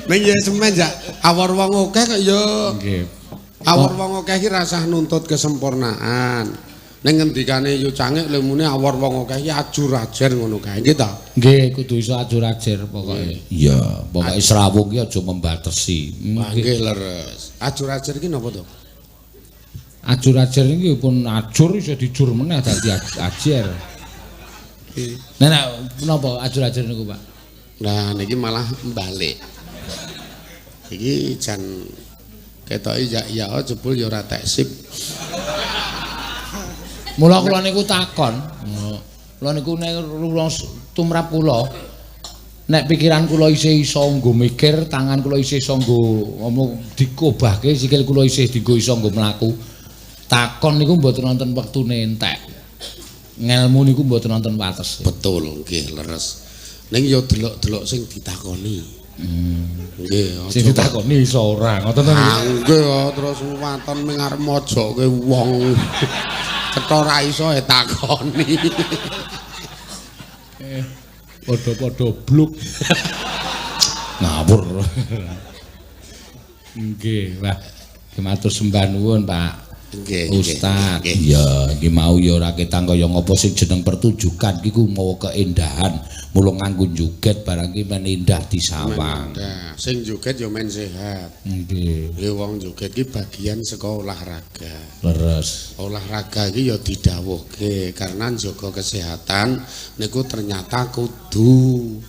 Ning ya semen jak awor wong akeh kok ya. Nggih. Awor wong akeh iki rasah nuntut kesempurnaan. Ning ngendikane Yu Cangik lemune awor wong akeh iki ajur-ajer ngono kae nggih ta? Nggih, kudu iso ajur-ajer pokoke. Iya, pokoke srawung ki aja membatesi. Nggih leres. Ajur-ajer iki napa to? Ajur-ajer iki pun ajur iso dijur meneh dadi ajer. Nek menapa ajur-ajer niku, Pak? Nah, niki malah balik. Iki jan ketoke ya jebul ya ora teksip. Mula kula niku takon. Kula niku nek tumrap kula nek pikiran kula isih iso nggo mikir, tangan kula isih iso nggo ngomong dikobahke, sikil kula isih dienggo iso nggo mlaku. Takon niku mboten wonten wektune entek. Ngelmu niku mboten wonten wates. Betul, nggih leres. Ning ya delok-delok sing ditakoni. Nggih, Sing ditakoni iso ora, ngoten to. Nggih, terus waton ming arep mojoke wong. Cetha ora iso takoni. Padha-padha bluk. Ngawur. Nggih, Pak. Matur sembah nuwun, Pak. Nggih, Ustaz. Iya, iki mau ya ora ketang kaya ngapa sing jeneng pertunjukan iki ku mau keindahan. Mula nganggo joget barang iki men indah disawang. Nah, sing joget ya men sehat. Nggih. Ya wong joget iki bagian saka olahraga. Leres. Olahraga iki ya didhawuhke karena njaga kesehatan niku ternyata kudu.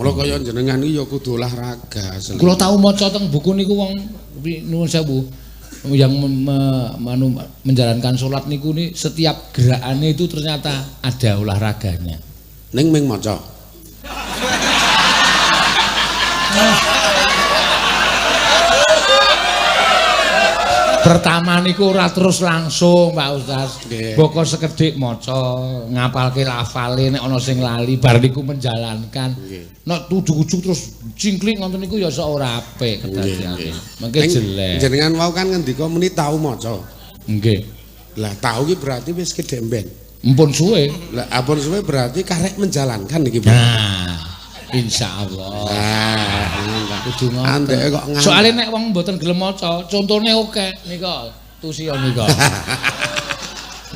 Mula kaya jenengan iki ya kudu olahraga. Kula tau maca teng buku niku wong nuwun sewu yang menjalankan sholat niku nih setiap gerakannya itu ternyata ada olahraganya. Ning ming maca. Pertama niku ora terus langsung Pak Ustaz. Nggih. Boko sekedhik maca, ngapalke lafale nek ana sing lali bar niku menjalankan. Nek ujug-ujug terus cingklik ngoten niku ya sok ora apik kedadiane. Mengke jelek. Jenengan mau kan ngendika muni tau maca. Nggih. Lah tau ki berarti wis kedemben. Mpun suwe. Lah ampun suwe berarti karek menjalankan iki. Nah, insyaallah. Nah, Kudu andeke kok ngoten. Soale nek wong mboten gelem maca, contone akeh nika tusia nika.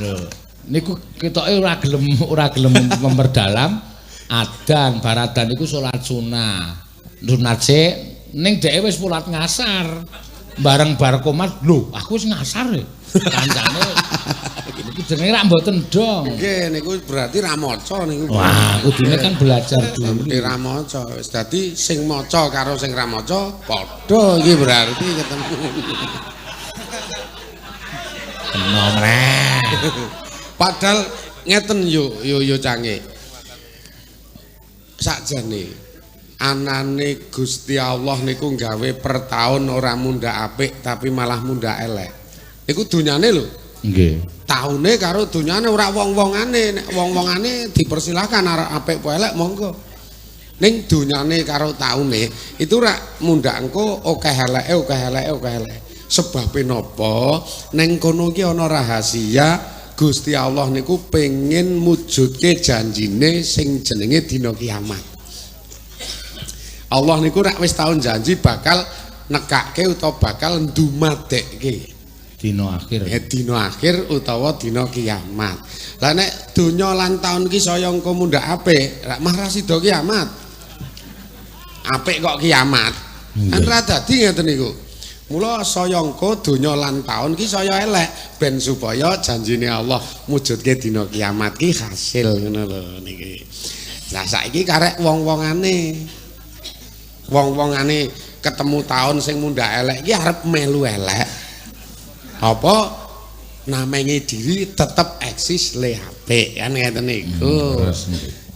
Lho, niku ketoke ora gelem memperdalam adan baradan niku salat sunah. Sunat sik ning dheke wis salat ngasar. Bareng bar komat, lho, aku wis ngasar e. Kancane niku jenenge rak mboten dong. nggih niku berarti ra maca niku. Wah, kudune kan belajar dulu. Ra maca. Wis dadi sing maca karo sing ra maca padha iki berarti ketemu. Nomreh. Padahal ngeten yo Cangik. Sakjane anane Gusti Allah niku gawe per taun ora mundhak apik tapi malah mundhak elek. Niku dunyane lho. Nggih. Taune karo dunyane ora wong-wongane, nek wong-wongane dipersilahkan arek apik apa elek monggo. Ning dunyane karo taune itu ora mundhak engko akeh eleke. Sebabe napa? Ning kono iki ana rahasia Gusti Allah niku pengen mujudke janjine sing jenenge dina kiamat. Allah niku rak wis taun janji bakal nekake utawa bakal ndumadekke Dina akhir. dina akhir utawa dina kiamat. Lah nek donya lan taun ki saya engko mundhak apik, rak marah sida kiamat. Apik kok kiamat. Kan ra dadi ngeten niku. Mula saya engko donya lan taun ki saya elek ben supaya janjine Allah mujudke dina kiamat ki hasil ngono lho niki. Lah saiki karek wong-wongane. Wong-wongane ketemu taun sing mundhak elek ki arep melu elek. Apa namanya diri tetap eksis le apik kan ngeten niku.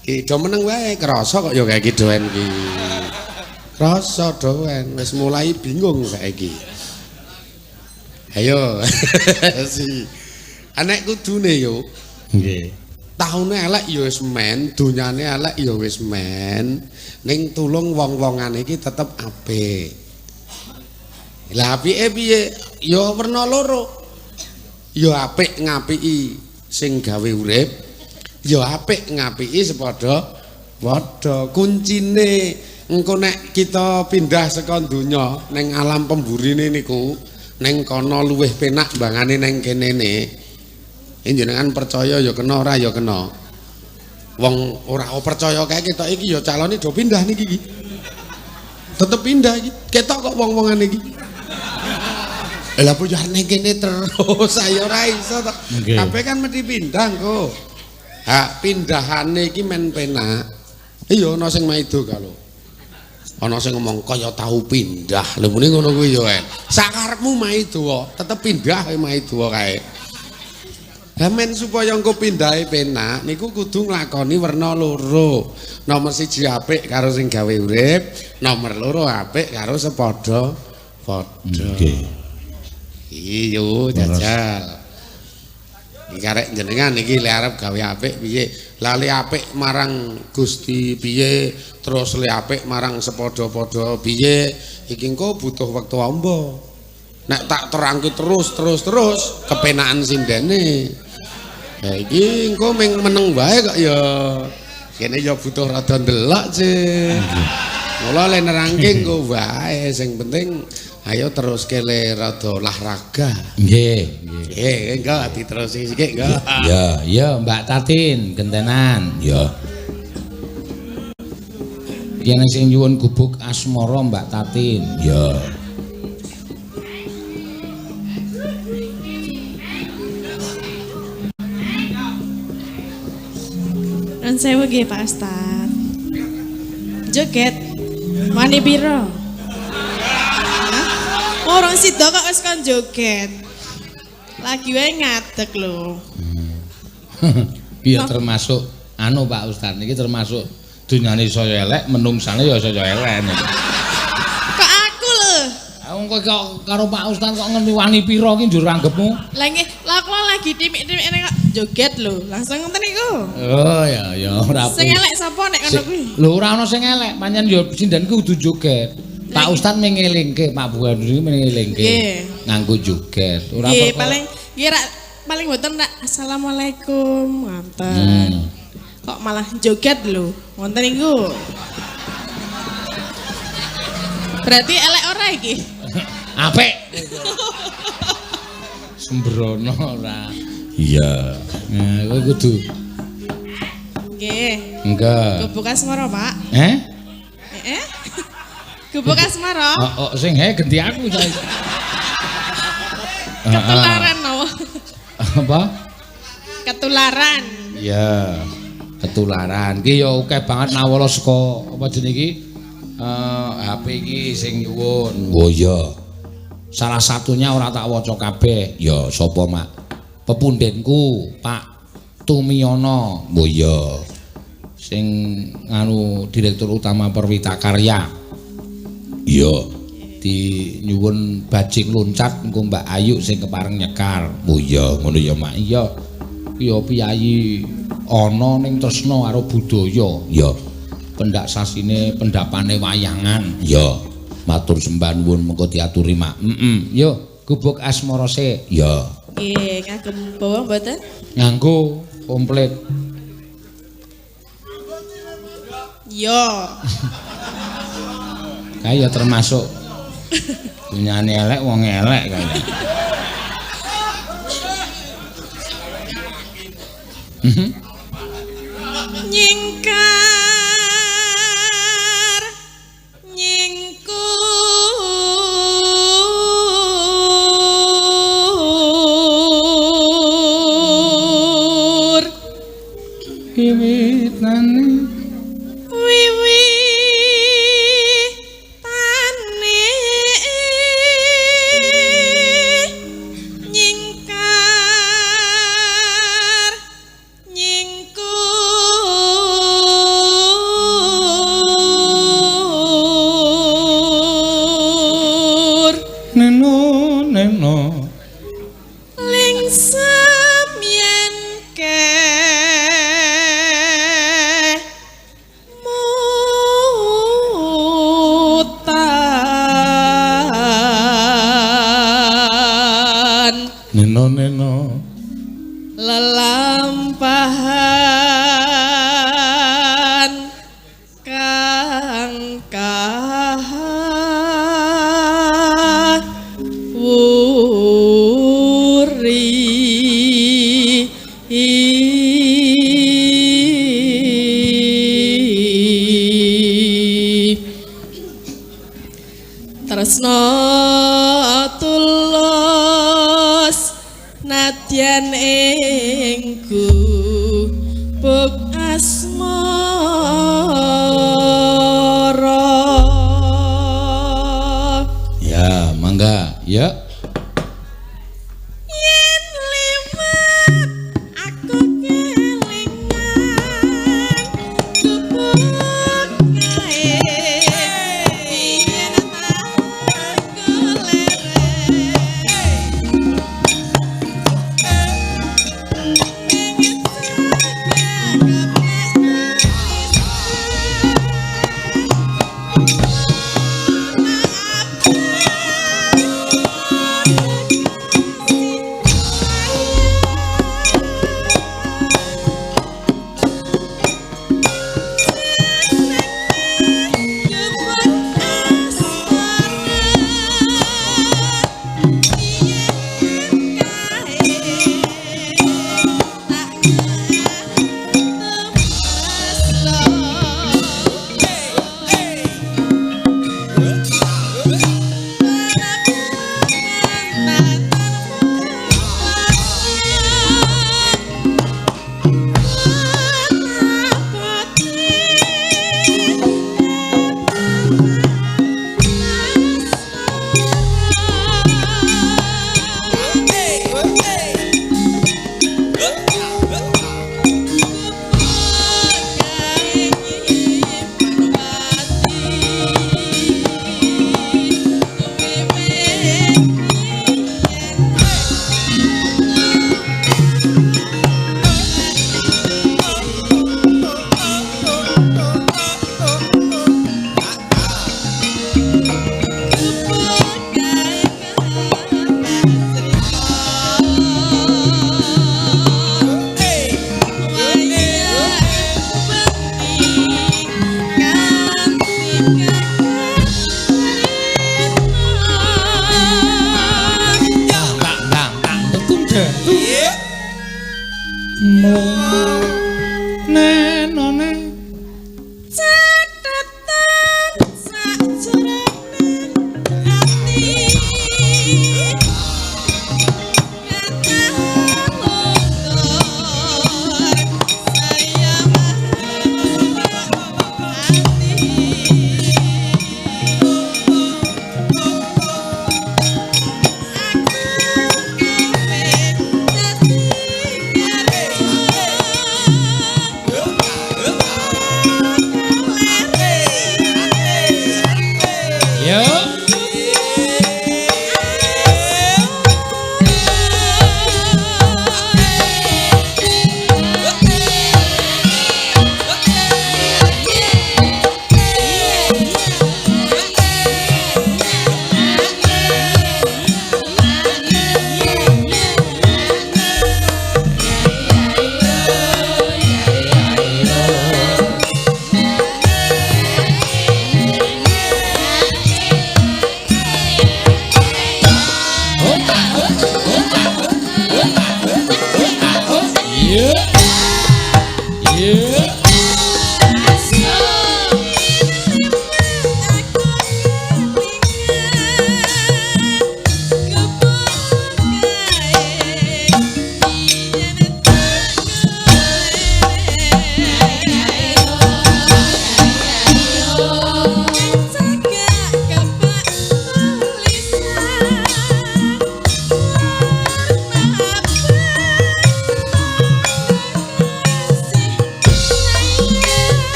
Ki do meneng wae krasa kok ya kaya doen ki. Krasa doen wis mulai bingung saiki. Ayo. Si anek kudune yo. Nggih. Taune elek ya wis men, donyane elek ya wis men. Ning tulung wong-wongane iki tetep apik. Lah apike piye? Ya werna loro. Ya apik ngapiki sing gawe urip, ya apik ngapiki sepadha-padha. Kuncine engko nek kita pindah saka donya ning alam pemburine niku, ning kono luwih penak bangane ning kenene. Jenengan percaya ya kena ora ya kena. Wong ora percaya kae ketok iki ya calone do pindah niki iki. Tetep pindah iki. Ketok kok wong-wongan iki. Lah apa yo ning kene terus saya ora iso to. Kabeh kan mesti pindah engko. Ha, pindahane iki men penak. Iya ana sing maido kalau. Ana sing ngomong kaya tau pindah. Lha muni ngono kuwi yo. Sakarepmu maido, tetep pindah maido kae. Lah men supaya engko pindahe penak niku kudu nglakoni werna loro. Nomor 1 apik karo sing gawe urip, nomor 2 apik karo sepadha-padha. Nggih. Iya jajal. Iki karek jenengan iki le arep gawe apik piye? Lah le apik marang Gusti piye? Terus le apik marang sepadha-padha piye? Iki engko butuh wektu amba. Nek tak terangke terus kepenakan sindene. Lah iki engko meneng wae kok ya. Kene ya butuh rada ndelok sih. Mula le nerangke engko wae sing penting ayo terus kele rada olahraga. Nggih, nggih. Engko diterusi sithik engko. Ya, Mbak Tatin gentenan. Ya. Yen sing nyuwun gubuk asmara Mbak Tatin. Ya. Nun sewu nggih Pak Ustad. Joget. Wani piro? Orang sida kok wis kon joget. Lagi wae ngadeg lho. Biar termasuk anu Pak Ustad niki termasuk dunyane saya elek, menungsane ya saya elek. Kok aku lho? Wong kok karo Pak Ustad kok ngerti wani pira ki njur anggepmu? Lah nggih, aku lagi timik-timik kok joget lho. Langsung ngoten niku. Oh ya ora apa. Sing elek sapa nek ngono kuwi? Lho ora ana sing elek, pancen ya sindanku kudu joget. Pak Ustad mengelingke, Pak Buan iki mengelingke. Nganggo joget. Ora apa. Nggih, paling mboten nak assalamualaikum ngoten. Kok malah joget lho. Wonten niku. Berarti elek ora iki? Apik. Sembrono ora. Iya. Nah, kowe kudu. Nggih. Enggak. Gubuk asmara, Pak. Eh? Gubuk asmara. Oh, sing ganti aku saiki. Ketularan no. Apa? Ketularan. Iya. Ketularan. Ki ya akeh banget nawala saka apa jenenge iki? HP iki sing nyuwun. Oh iya. Salah satunya ora tak waca kabeh. Ya sapa, Mak? Pepundenku, Pak Tumiyono. Oh iya. Sing anu Direktur Utama Perwita Karya. Iya. Di nyuwun bajing loncat engko Mbak Ayu sing kepareng nyekar. Oh iya, ngono ya, Mak. Iya. Ya piyayi ana ning tresna karo budaya. Ya. Pendak sasine pendapane wayangan. Ya. Matur sembah nuwun mengko diaturi, Mak. Yo, gubuk asmara sik. Ya. Nggih, ngagem bawa mboten? Nganggo komplit. Yo. Kae ya termasuk dunyane elek wong elek kae. Nyingkar nyingkur Wiwitane lelampahan kang wuri tresna tulus nadyan ingku buk asmara. Ya, mangga. Ya. Yen liwat aku kelingan gubuk kae yen aku lereng pengen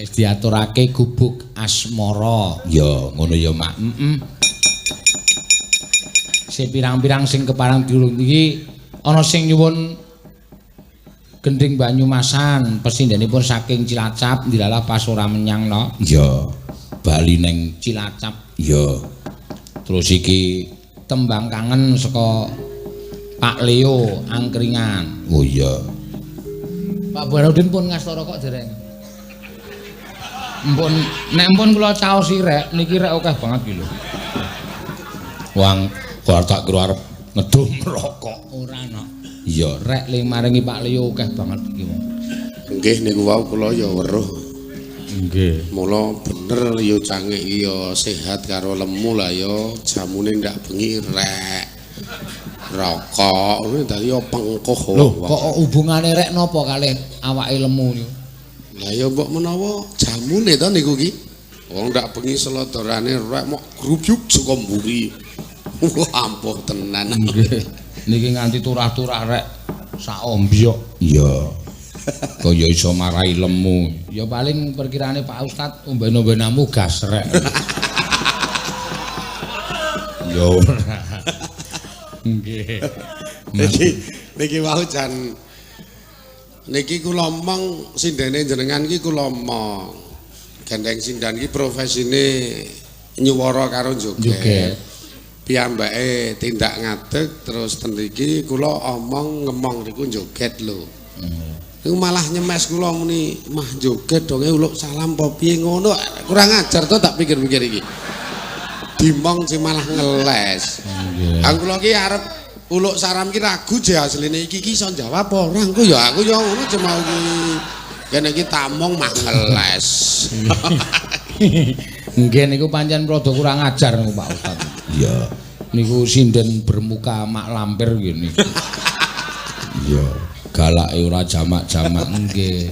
Wis diaturake gubuk asmara. Ya, ngono ya, Mak. Sepirang-pirang sing keparang diulung iki ana sing nyuwun gending Banyumasan, pesindenipun saking Cilacap dilala pas ora menyang no. Ya, bali ning Cilacap. Ya. Terus iki tembang kangen saka Pak Leo Angkringan. Oh iya. Pak Barudin pun ngastara kok dereng. Nek mpun kula caosi rek niki rek akeh banget iki lho. Wong kok tak kira arep ngedum rokok ora ana. Iya, rek ling maringi Pak Leo akeh banget iki wong. Nggih niku wau kula ya weruh. Nggih. Mula bener ya cangik iki ya sehat karo lemu lah ya jamune ndak bengi rek. Rokok kuwi dadi pengkoh. Lho, kok hubungane rek napa kalih awake lemu niku? Lah ya mbok menawa jamune to niku ki. Wong ndak bengi selodorane rek mok grubyuk saka mburi. Wah, ampuh tenan. Nggih. Niki nganti turah-turah rek sak ombyok. Iya. Kaya iso marai lemu. Ya paling perkirane Pak Ustad omben-ombenamu gas rek. Ya ora. Nggih. Niki wau jan niki kula omong sindene jenengan iki kula omong. Gendeng sindan iki profesine nyuwara karo joget. Piyambake tindak ngadeg terus ten iki kula omong ngemong niku joget lho. Niku malah nyemes kula muni mah joget donge uluk salam apa piye ngono kurang ajar to tak pikir-pikir iki. Dimong sing malah ngeles. Aku kula ki arep uluk salam ki ragu je asline iki iso jawab apa ora engko ya aku ya ngono cuma iki kene iki tamong mah ngeles. Nggih niku pancen rada kurang ajar niku Pak Ustad. Iya. Niku sinden bermuka mak lampir ngene. Iya. Galake ora jamak-jamak nggih.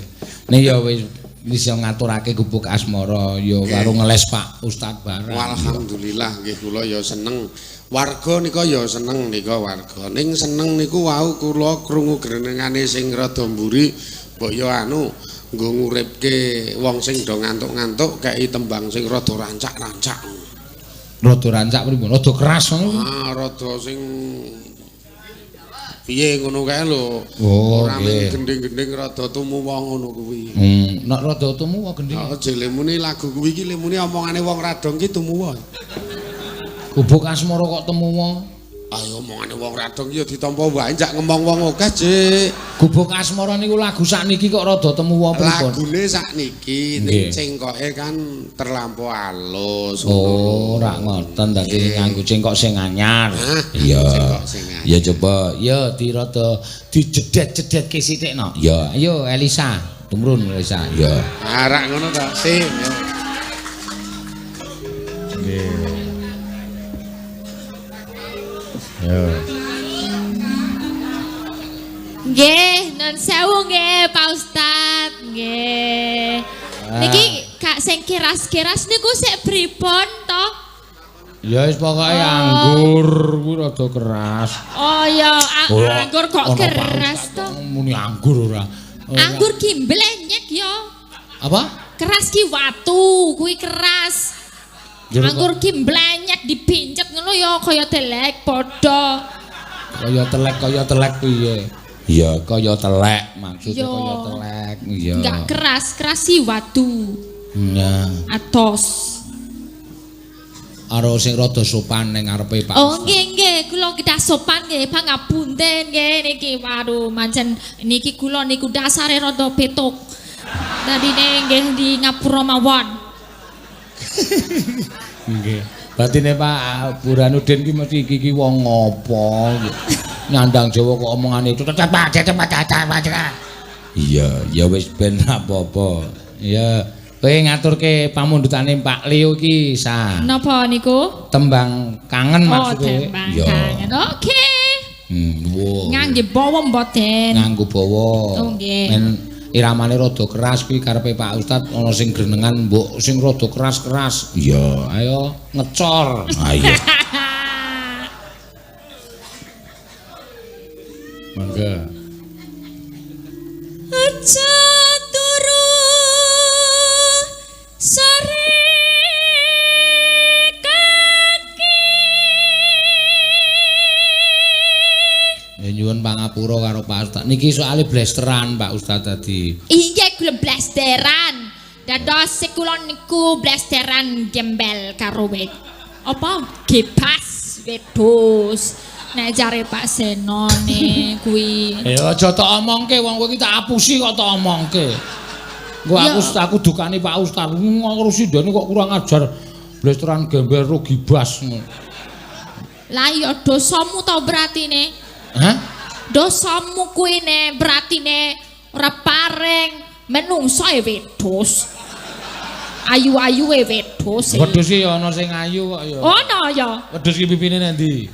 Nek ya wis iso ngaturake gubuk asmara ya karo ngeles Pak Ustad bareng. Alhamdulillah nggih kula ya seneng. Warga nika ya seneng nika warga. Ning seneng niku wau kula krungu grenengane sing rada mburi mbok ya anu nggo nguripke wong sing do ngantuk-ngantuk kei tembang sing rada rancak-rancak. Rada rancak pripun? Rada keras ngono. Ah, rada sing piye ngono kae lho. Oh, ora mung gending-gending rada tumuwa ngono kuwi. Nek rada tumuwa gending. Heeh, lemune lagu kuwi iki lemune omongane wong radong ki tumuwa. Gubuk asmara kok tumuwa? Ayo omongane wong radong ya ditampa wae njak ngomong wong akeh, Dik. Gubuk asmara niku lagu sakniki kok rada tumuwa pripun? Lagune sakniki ning cengkoke kan terlampau alus. Oh, ora ngoten dadi nganggo cengkok sing anyar. Iya. Ya coba ya dirada dijedet-jedetke sithik no. Ya, ayo Elisa, tumrun Elisa. Ya. Arak ngono to, sih. Nggih. Ya. Nggih, nun sewu nggih Pak Ustad. Nggih. Niki Kak sing keras-keras niku sik pripun to? Ya wis pokoke anggur kuwi rada keras. Oh ya, anggur kok keras to? Muni anggur ora. Anggur ki mblenyek ya. Apa? Keras ki watu, kuwi keras. Anggur ki mblenyek dipincet ngono ya kaya telek padha. Kaya telek piye? Iya, kaya telek maksudnya kaya telek. Iya. Enggak keras, keras si watu. Iya. Atos. Aro sing rada sopan ning ngarepe Pak. Oh nggih, kula kedah sopan nggih, pangapunten nggih niki. Waduh, mancen niki kula niku dasare rada petuk. Dadine nggih di ngapura mawon. Nggih. Batine Pak Burhanuddin ki mesti iki wong ngopo nyandang Jawa kok omongane itu iya, ya wis ben apa-apa. Ya, kowe ngaturke pamundhutane Pak Leo ki sa. Napa niku? Tembang kangen maksudnya. Tembang kangen. Oke. Wow. Ngangge bawa mboten. Nganggo bawa. Oh nggih. Men iramane rada keras kuwi karepe Pak Ustad ana sing grenengan mbok sing rada keras-keras. Iya, ayo ngecor. Ayo. Mangga. Aja turu niki soalnya blasteran Pak Ustaz tadi. Inggih kula blasteran. Dados kula niku blasteran gembel karo wit. Apa? Gebas wedhus. Nek jare Pak Senone kuwi. Ya aja tak omongke wong kowe iki tak apusi kok tak omongke. Engko aku dukani Pak Ustaz ngurusi dene kok kurang ajar. Blasteran gembel ro gibas. Lah ya dosamu to beratine. Hah? Dosamu kuwi ne beratine ora pareng menungso e wedhus. Ayu-ayu e wedhus. Wedhus ya ana sing ayu kok ya. Ono ya. Wedhus iki pipine endi?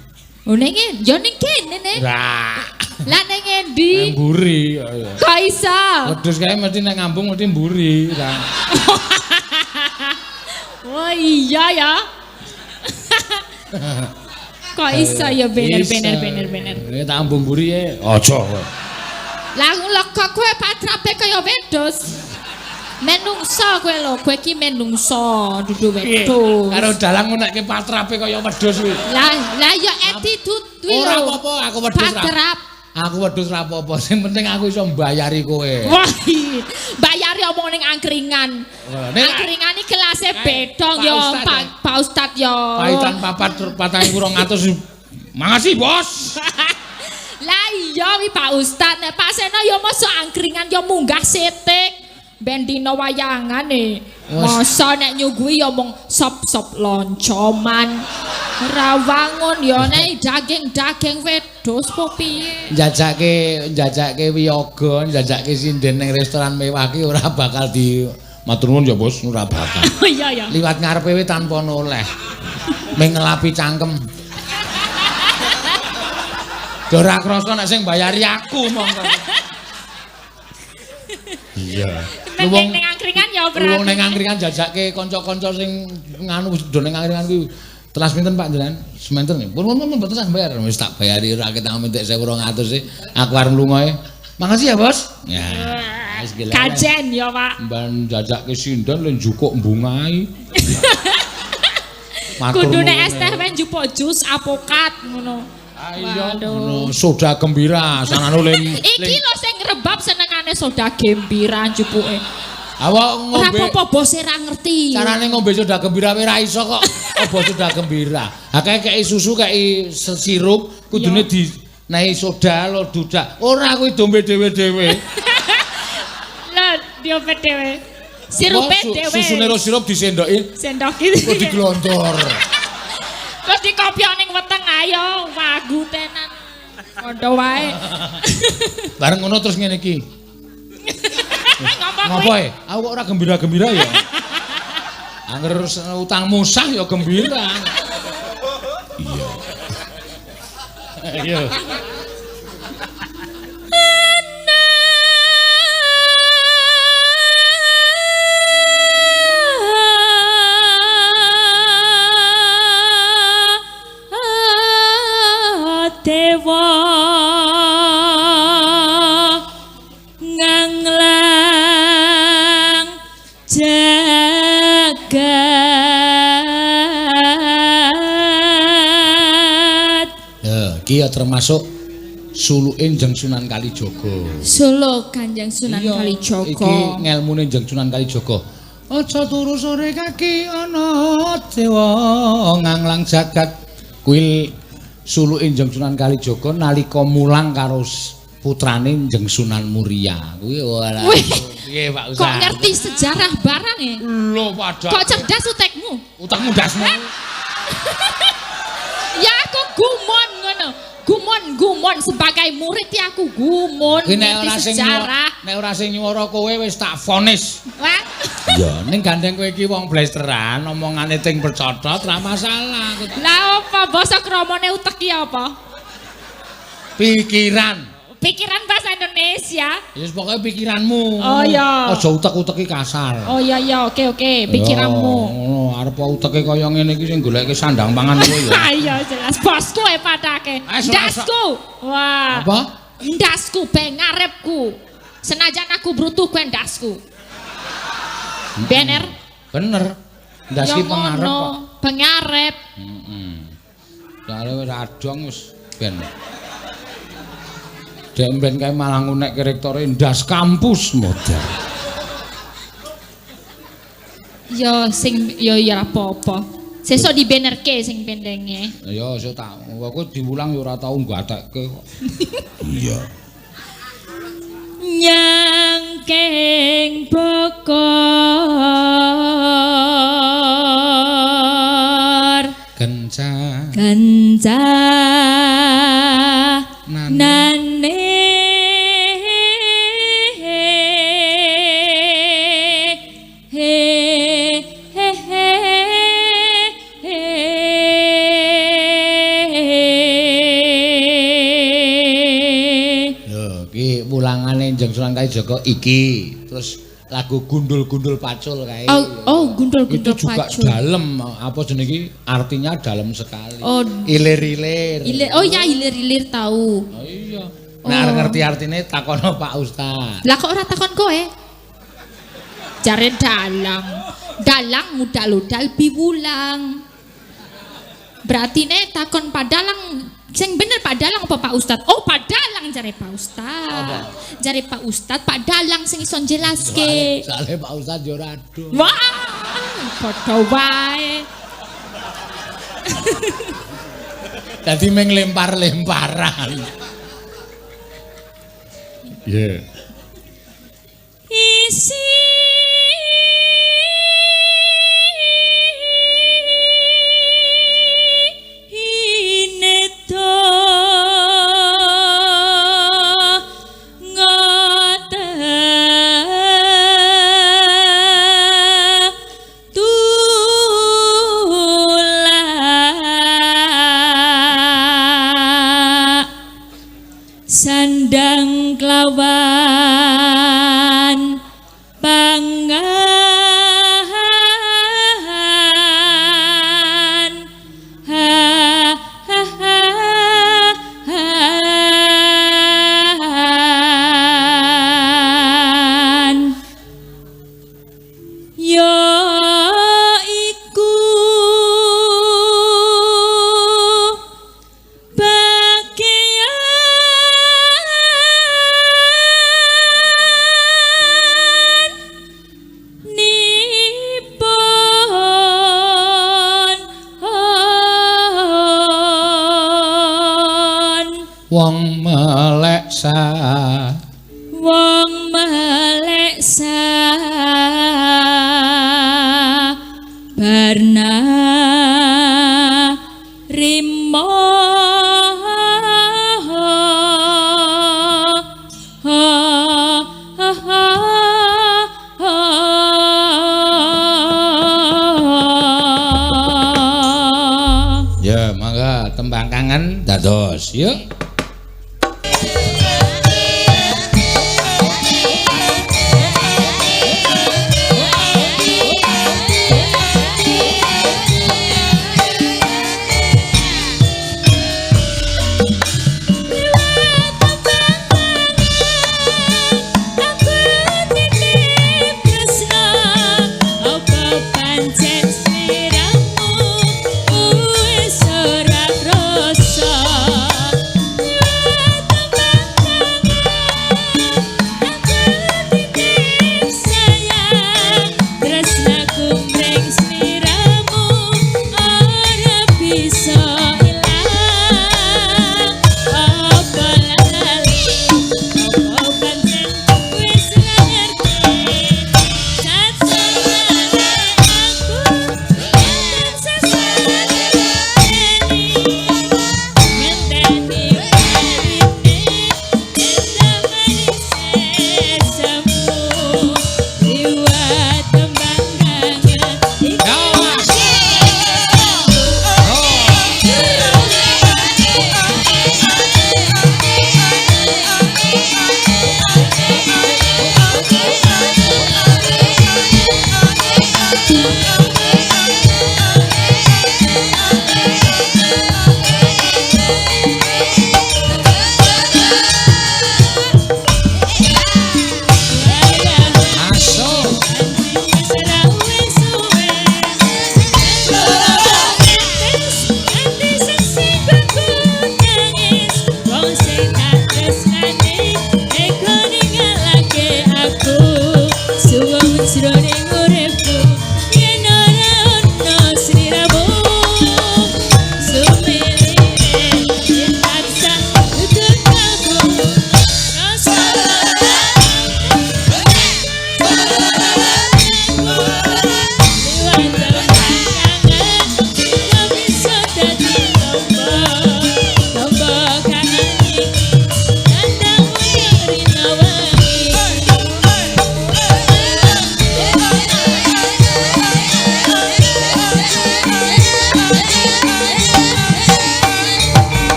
Oh ning ya ning kene ne. Lah. Lah ning endi? Nang mburi kok ya. Kok iso? Wedhus kae mesti nek ngambung mesti mburi. Lah. Oh iya ya. Kok iso ya bener. Tak ambung mburi e. Aja kowe. Lah kok kowe patrape kaya wedhus. Menungso kowe lho, kowe iki menungso dudu wedhus. Karo dalang nekke patrape kaya wedhus kuwi. Lah ya attitude kuwi lho. Ora apa-apa, aku wedhus ra. Patrap. Aku wedhus ra apa-apa, sing penting aku iso mbayari kowe. Wah, bayari omong ning angkringan. Angkringan iki kelase beda ya, Pak Ustad ya. Paitan papat 4.200. Makasih, Bos. Lah iya wi Pak Ustad, nek Pak Seno ya mosok angkringan ya munggah sithik. Ben dina wayangane. Masa nek nyuguhi ya mung sop-sop loncoman. Rawangun ya nek daging-daging wedhus po piye? Njajake wiyaga, njajake sinden ning restoran mewah ki ora bakal di matur nuwun ya Bos, ora bakal. Oh iya ya. Liwat ngarepe tanpa noleh. Ming ngelapi cangkem. Ora krasa nek sing bayari aku monggo. Iya. Ning angkringan ya berarti. Wong ning angkringan jajake kanca-kanca sing nganu do ning angkringan kuwi. Telas pinten Pak jenengan? Sementen nggih. Pun mboten tas bayar. Wis tak bayari ora ketang mentek 1.200 sih. Aku arep lunga e. Makasih ya, Bos. Ya. Wis gila. Kajen ya, Pak. Mban jajake sindan le njukuk mbungai. Kudune es teh men njupuk jus apokat ngono. Ayo ngono soda gembira sanane le. Iki lho sing rebab senengane soda gembira njupuke. Awak ngombe. Ora apa-apa bose ra ngerti. Carane ngombe soda gembira ora iso kok. Apa soda gembira? Ha kei susu kei sirup kudune di nahi soda lo dudak. Ora kuwi dombe dhewe-dhewe. Lah diombe dhewe. Sirupe dhewe. Susune ro sirup disendoki. Sendoki. Kok diglontor. Terus dikopyo ning weteng ayo wagu tenan. Padha wae. Bareng ngono terus ngene iki. Ngopo ae? Aku kok ora gembira-gembira ya. Angger utangmu sah ya gembira. Iya. Ayo. Dewa nganglang jagat. Ya, iki ya termasuk suluke Njeng Sunan Kalijaga. Solo Kanjeng Sunan Kalijaga. Iki ngelmune Njeng Sunan Kalijaga. Aja turu sore kaki ana dewa nganglang jagat. Kuwi suluke Njeng Sunan Kalijaga nalika mulang karo putrane Njeng Sunan Muria. Kuwi ora. Piye Pak Ustaz? Kok ngerti sejarah barang e? Lho padha. Kok cerdas utekmu? Utekmu dasmu. Ya aku gumon ngono. Gumon sebagai murid ya aku gumon ngerti sejarah. Nek ora sing nyuwara kowe wis tak vonis. Wah. Ya, ning gandeng kowe iki wong blasteran, omongane ting percotot ora masalah. Lah apa basa kramane utek ki apa? Pikiran. Pikiran bahasa Indonesia. Ya wis pokoke pikiranmu. Oh iya. Aja utek-uteki kasar. Oh iya oke pikiranmu. Ngono, arep uteke kaya ngene iki sing goleke sandang pangan kowe ya. Iya jelas bosku patake. Ndasku. Wah. Apa? Ndasku be ngarepku. Senajan aku brutuh kowe ndasku. Bener? Bener. Ndaski pengarep kok. Pengarep. Heeh. Soale wis adong wis ben. Dek mben kae malah ngunek rektore ndas kampus model. Ya sing ya apa-apa. Sesuk dibenerke sing pendenge. Ya sik tak aku diulang ya ora tau nggatekke kok. Iya. Nyangking bokor kenca nane ulangane Njeng Sunan Kalijaga iki terus lagu gundul-gundul pacul kae. Oh, gundul-gundul pacul. Itu juga dalam apa jenenge iki artinya dalam sekali. Oh, ilir-ilir. Oh ya ilir-ilir tahu. Oh iya. Nek ngerti artine takono Pak Ustaz. Lah kok ora takon kowe? Jare dalang. Dalang mudal-udal biwulang. Berarti nek takon padalang sing bener Pak Dalang apa Pak Ustad? Oh Pak Dalang jare Pak Ustad. Jare Pak Ustad Pak Dalang sing iso njelaske. Soale Pak Ustad yo ora ado. Wah, padha wae. Dadi meng lempar-lemparan. Yeah. Isi sandang kelawan pangan yo iku wong meleksa barna rimo ya mangga tembang kangen dados yuk.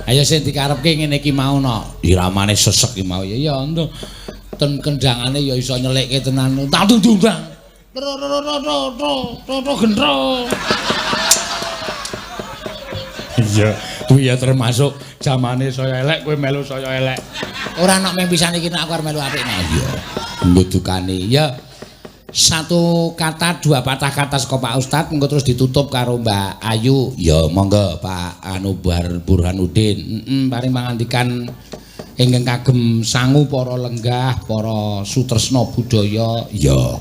Ayo sing dikarepke ngene iki mau no. Iramane sesek iki mau ya ento. Ten kendangane ya iso nyelikke tenan. Tak tundang. Ro gendro. Iya, kuwi ya termasuk zamane saya elek kowe melu saya elek. Ora ana mung pisan iki nek aku arep melu apik nek iya. Mbudukane ya. Satu kata dua patah kata saka Pak Ustadz mengko terus ditutup karo Mbak Ayu. Ya monggo Pak Burhanuddin. Paring pangandikan ingkang kagem sangu para lenggah, para sutresna budaya. Ya.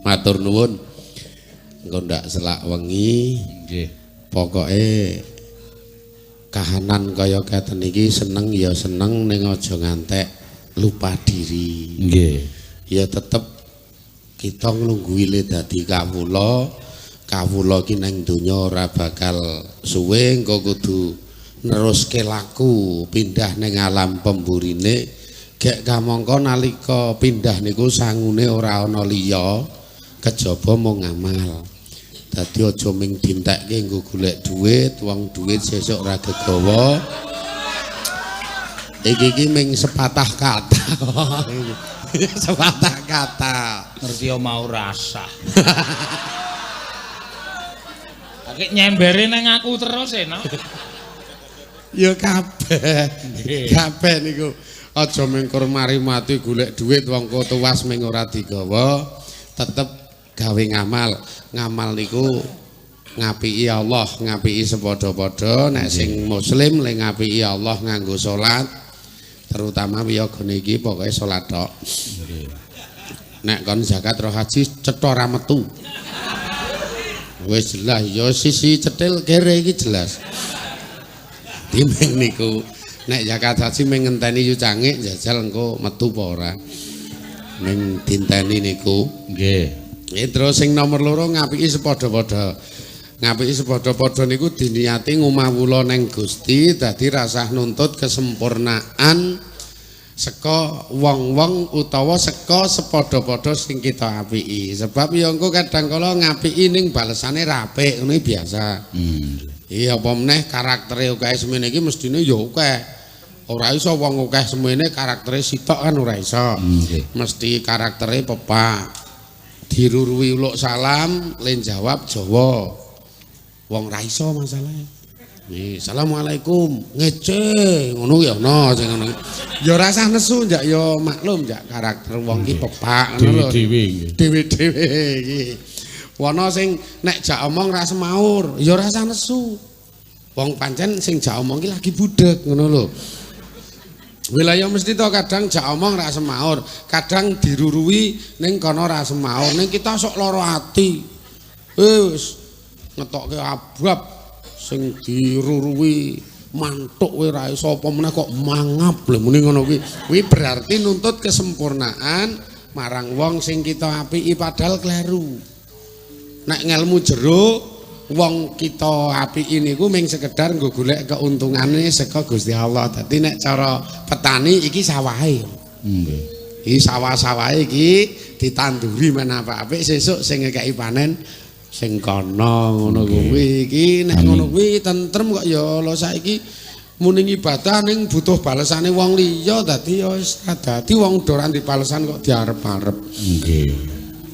Matur nuwun. Engko ndak selak wengi. Nggih. Pokoke kahanan kaya keten iki seneng ya seneng ning aja ngantek lupa diri. Nggih. Ya tetep kita nglungguhi le dadi kawula ki nang donya ora bakal suwe engko kudu neruske laku pindah ning alam pemburine gek kamangka nalika pindah niku sangune ora ana liya kejaba mung ngamal dadi aja ming dintekke nggo golek dhuwit wong dhuwit sesuk ora gegawa iki ming sepatah kata sepatah kata Ngerti mau rasa. Aki nyembere nang aku terus enak. Ya kabeh niku aja mengkur mari mati golek dhuwit wong kok tuwas ming ora digawa tetep gawe ngamal niku ngapiki Allah ngapiki sepadha-padha nek sing muslim le ngapiki Allah nganggo salat terutama wiyagane iki pokoke salat tok. Nek kon zakat roh haji cetha ora metu. Wis jelas ya sisi cetil kere iki jelas. Dimeng niku nek zakat haji mung ngenteni yu cangik jajal engko metu apa ora. Ning dinteni niku nggih. Terus sing nomor loro ngapiki sepadha-padha. Ngapiki sepadha-padha niku diniati ngumawula ning Gusti dadi rasah nuntut kesempurnaan saka wong-wong utawa saka sepadha-padha sing kita apiki. Sebab ya engko kadang kala ngapiki ning balesane ra apik ngono biasa. Iya apa meneh karaktere akeh semene iki mestine ya akeh. Ora iso wong akeh semene karaktere sitok kan ora iso. Mesti karaktere pepak. Dirurui uluk salam len jawab Jawa. Wong ra iso masalahe. Nih, assalamualaikum, ngece, ngono ya ana sing ngono. Ya rasah nesu njak ya maklum njak karakter wong ki pepak ngono lho. Dewe-dewe iki. Wana sing nek jak omong ra semaur, ya rasah nesu. Wong pancen sing jak omong ki lagi budek ngono lho. Wilayah mesti to kadang jak omong ra semaur, kadang dirurui ning kono ra semaur, ning kita sok lara ati. Wis ngetokke abab sing dirurui mantuk kowe ra iso apa meneh kok mangap lho muni ngono kuwi. Kuwi berarti nuntut kesempurnaan marang wong sing kita apiki padahal kleru. Nek ngelmu jero wong kita apiki niku mung sekedar nggo golek keuntungane saka Gusti Allah. Dadi nek cara petani iki sawahe. Nggih. Iki sawah-sawahe iki ditanduri men apik sesuk sing ngekeki panen sing kana ngono kuwi iki nek ngono kuwi tentrem kok ya lho saiki muni ibadah ning butuh balesane wong liya dadi ya wis dadi wong ora dipalesan kok diarep-arep. Nggih.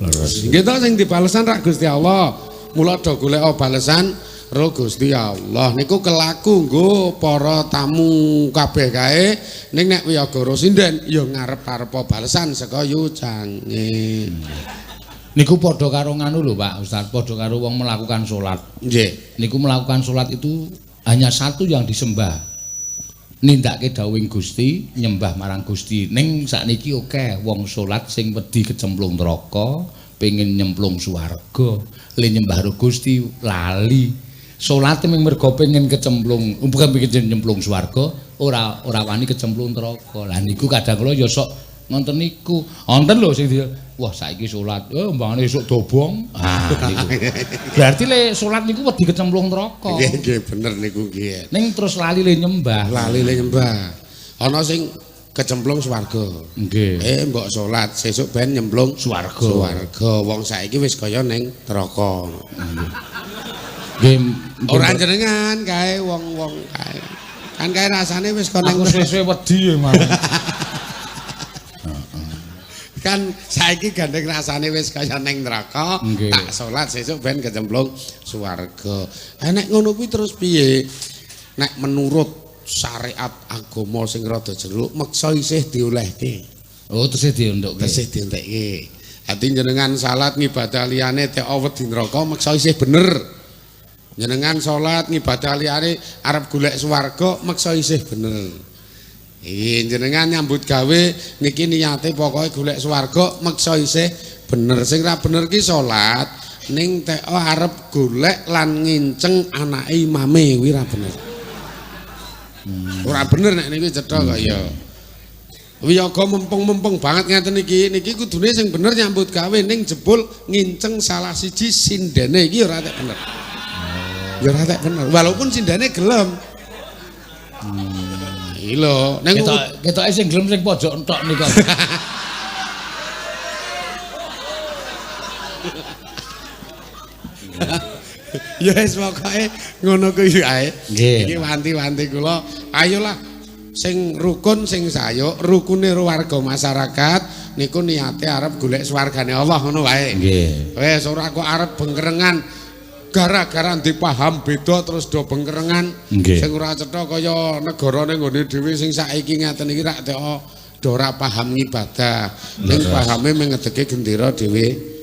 Leres. Nggih to sing dipalesan rak Gusti Allah. Mula do golek balesan ro Gusti Allah. Niku kelaku nggo para tamu kabeh kae ning nek Wiyagara Sinden ya ngarep-arep balesan saka yu jange. Niku padha karo nganu lho Pak Ustaz, padha karo wong melakukan salat. Nggih. Niku melakukan salat itu hanya satu yang disembah. Nindakake dawuhing Gusti, nyembah marang Gusti. Ning sakniki akeh wong salat sing wedi kecemplung neraka, pengin nyemplung swarga. Le nyembah karo Gusti lali. Salate mung mergo pengin kecemplung, bukan pengin nyemplung swarga, ora wani kecemplung neraka. Lah niku kadang kala ya sok ngonten niku. Wonten lho sing wah saiki salat, mbangane esuk dobong. Ah niku. Berarti le salat niku wedi kecemplung neraka. Nggih bener niku nggih. Ning terus lali le nyembah. Lali le nyembah. Ana sing kecemplung swarga. Nggih. Mbok salat sesuk ben nyemplung swarga. Wong saiki wis kaya ning neraka. Nggih Ora jenengan kae wong-wong kae. Kan kae rasane wis kon aku suwe-suwe wedi ya mau. Kan saiki gandeng rasane wis kaya ning neraka, tak salat sesuk ben kecemplung swarga. Nek ngono kuwi terus piye? Nek menurut syariat agama sing rada jeruk meksa isih diolehke. Oh, tesih dientukke. Tesih dientekke. Dadi jenengan salat ngibadah liyane teko wedi neraka meksa isih bener. Jenengan salat ngibadah liyane arep golek swarga meksa isih bener. Jenengan nyambut gawe niki niate pokoke golek swarga meksa isih bener. Sing ra bener ki salat ning teko arep golek lan nginceng anake imame kuwi ra bener. Ora bener nek niki cetha kaya wiyaga mempeng-mempeng banget ngeten niki kudune sing bener nyambut gawe ning jebul nginceng salah siji sindene iki ora tek bener. Ya ora tek bener walaupun sindene gelem. Iki lho, ning ketoke sing gelem sing pojok entok nika. Ya wis pokoke ngono kuwi ae. Nggih. Iki wanti-wanti kula, ayolah sing rukun sing sayuk, rukune warga masyarakat niku niate arep golek swargane Allah ngono wae. Nggih. Wis ora kok arep bengkerengan gara-gara dipaham beda terus do bengkerengan. Sing ora cetha kaya negarane nggone dhewe sing saiki ngeten iki rak teko do ora paham ibadah. Ning pahame mengedeke gendera dhewe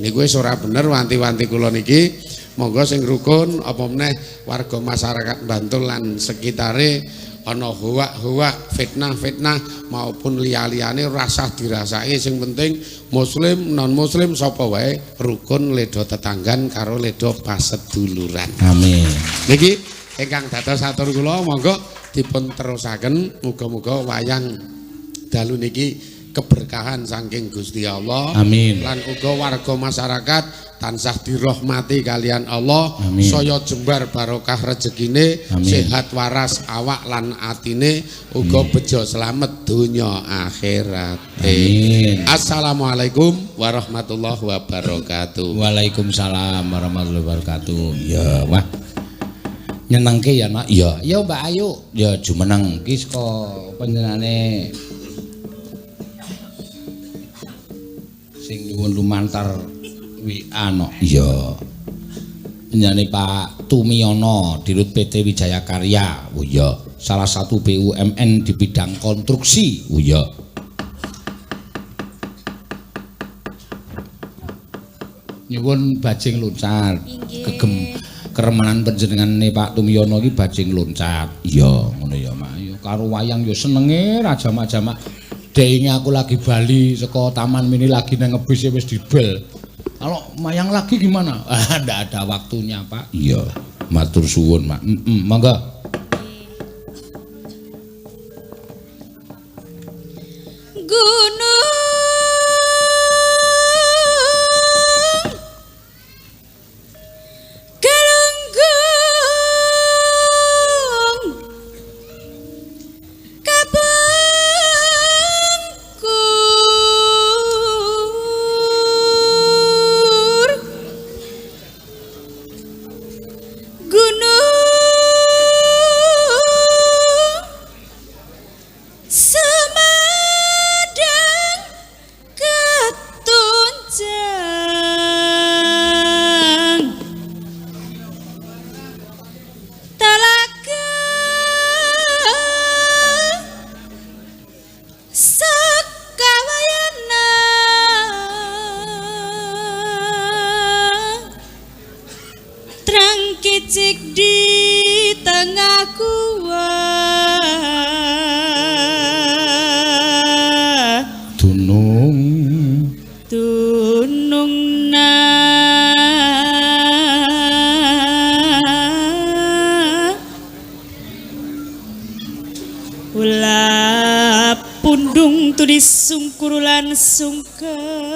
niku wis ora bener wanti-wanti kula niki. Monggo sing rukun apa meneh warga masyarakat Bantul lan sekitare ana hoak-hoak fitnah-fitnah maupun liya-liyane rasah dirasake sing penting muslim non muslim sapa wae rukun ledo tetanggan karo ledo paseduluran. Amin. Niki ingkang dados atur kula monggo dipun terusaken muga-muga wayang dalu niki keberkahan saking Gusti Allah. Amin. Lan uga warga masyarakat tansah dirahmati kalian Allah. Amin. Saya jembar barokah rezekine, sehat waras awak lan atine, uga bejo slamet donya akhirate. Amin. Assalamualaikum warahmatullahi wabarakatuh. Waalaikumsalam warahmatullahi wabarakatuh. Ya, wah. Nyenengke ya, Nak. Ya, Mbak Ayu. Ya jumeneng iki saka panjenengane sing nyuwun lumantar WA no. Iya. Penyanyi Pak Tumiyono Dirut PT Wijaya Karya. Oh iya. Salah satu BUMN di bidang konstruksi. Oh iya. Nyuwun bajing loncat. Kegem keremenan panjenengane Pak Tumiyono iki bajing loncat. Iya, ngono ya, Mak. Ya karo wayang ya senenge ra jamak-jamak. Dene aku lagi bali saka taman mini lagi nang ngebis wis dibel. Kalau mayang lagi gimana? Ndak ada waktunya, Pak. Iya, matur suwun, Mak. Monggo. Gunung kicik di tengah gua tunung na ula pundung tu disungkurulan sungkan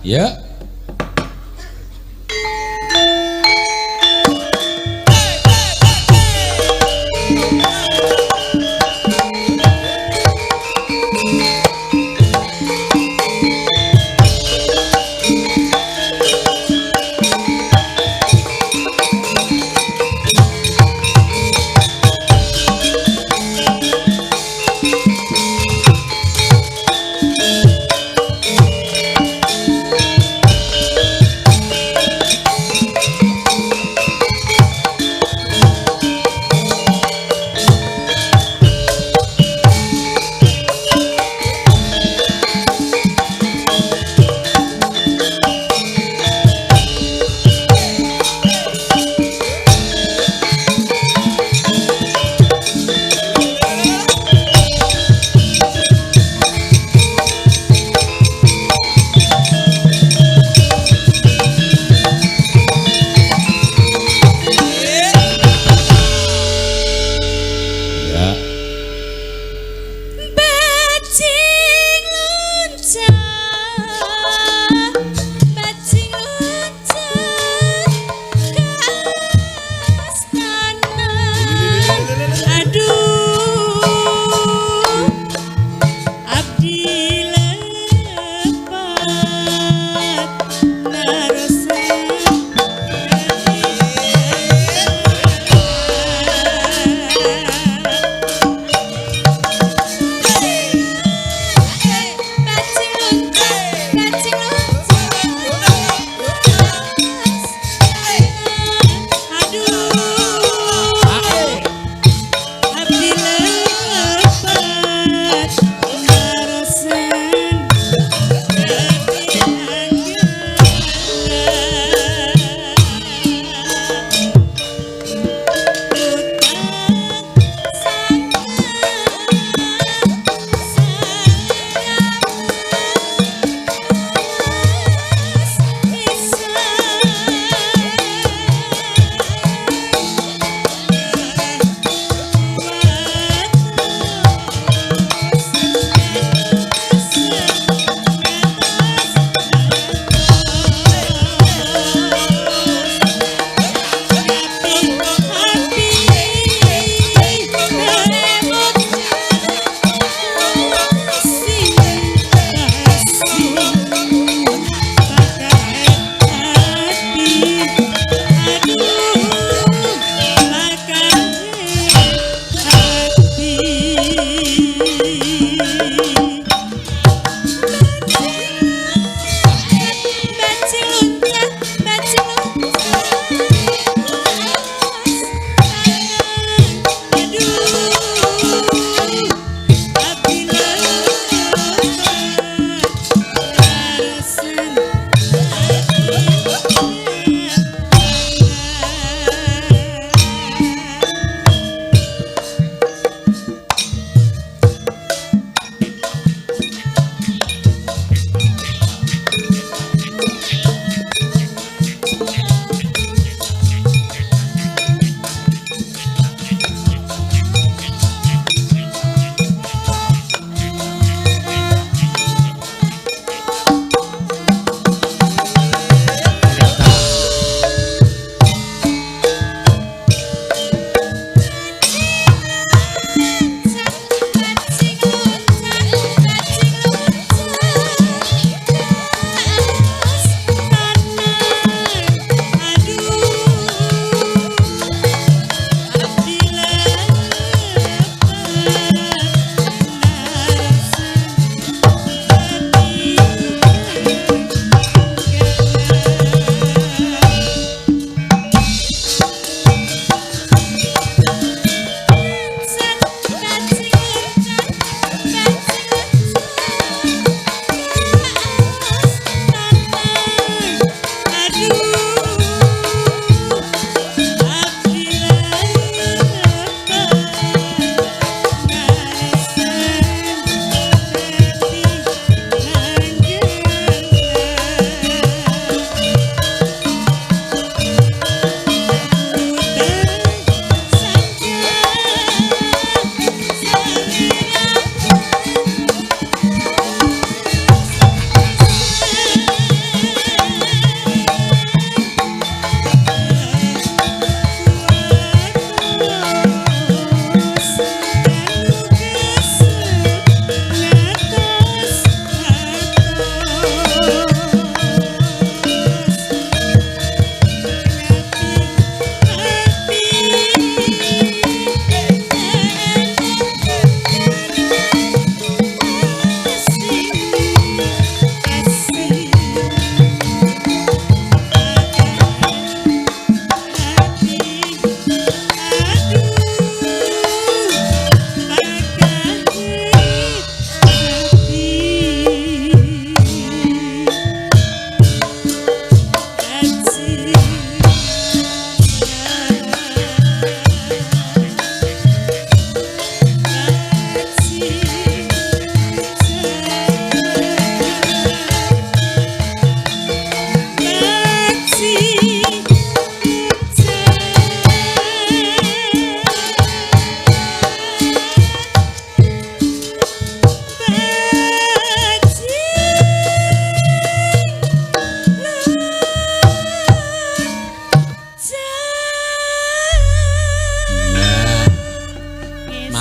Ya.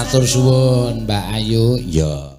matur suwun Mbak Ayu. Ya.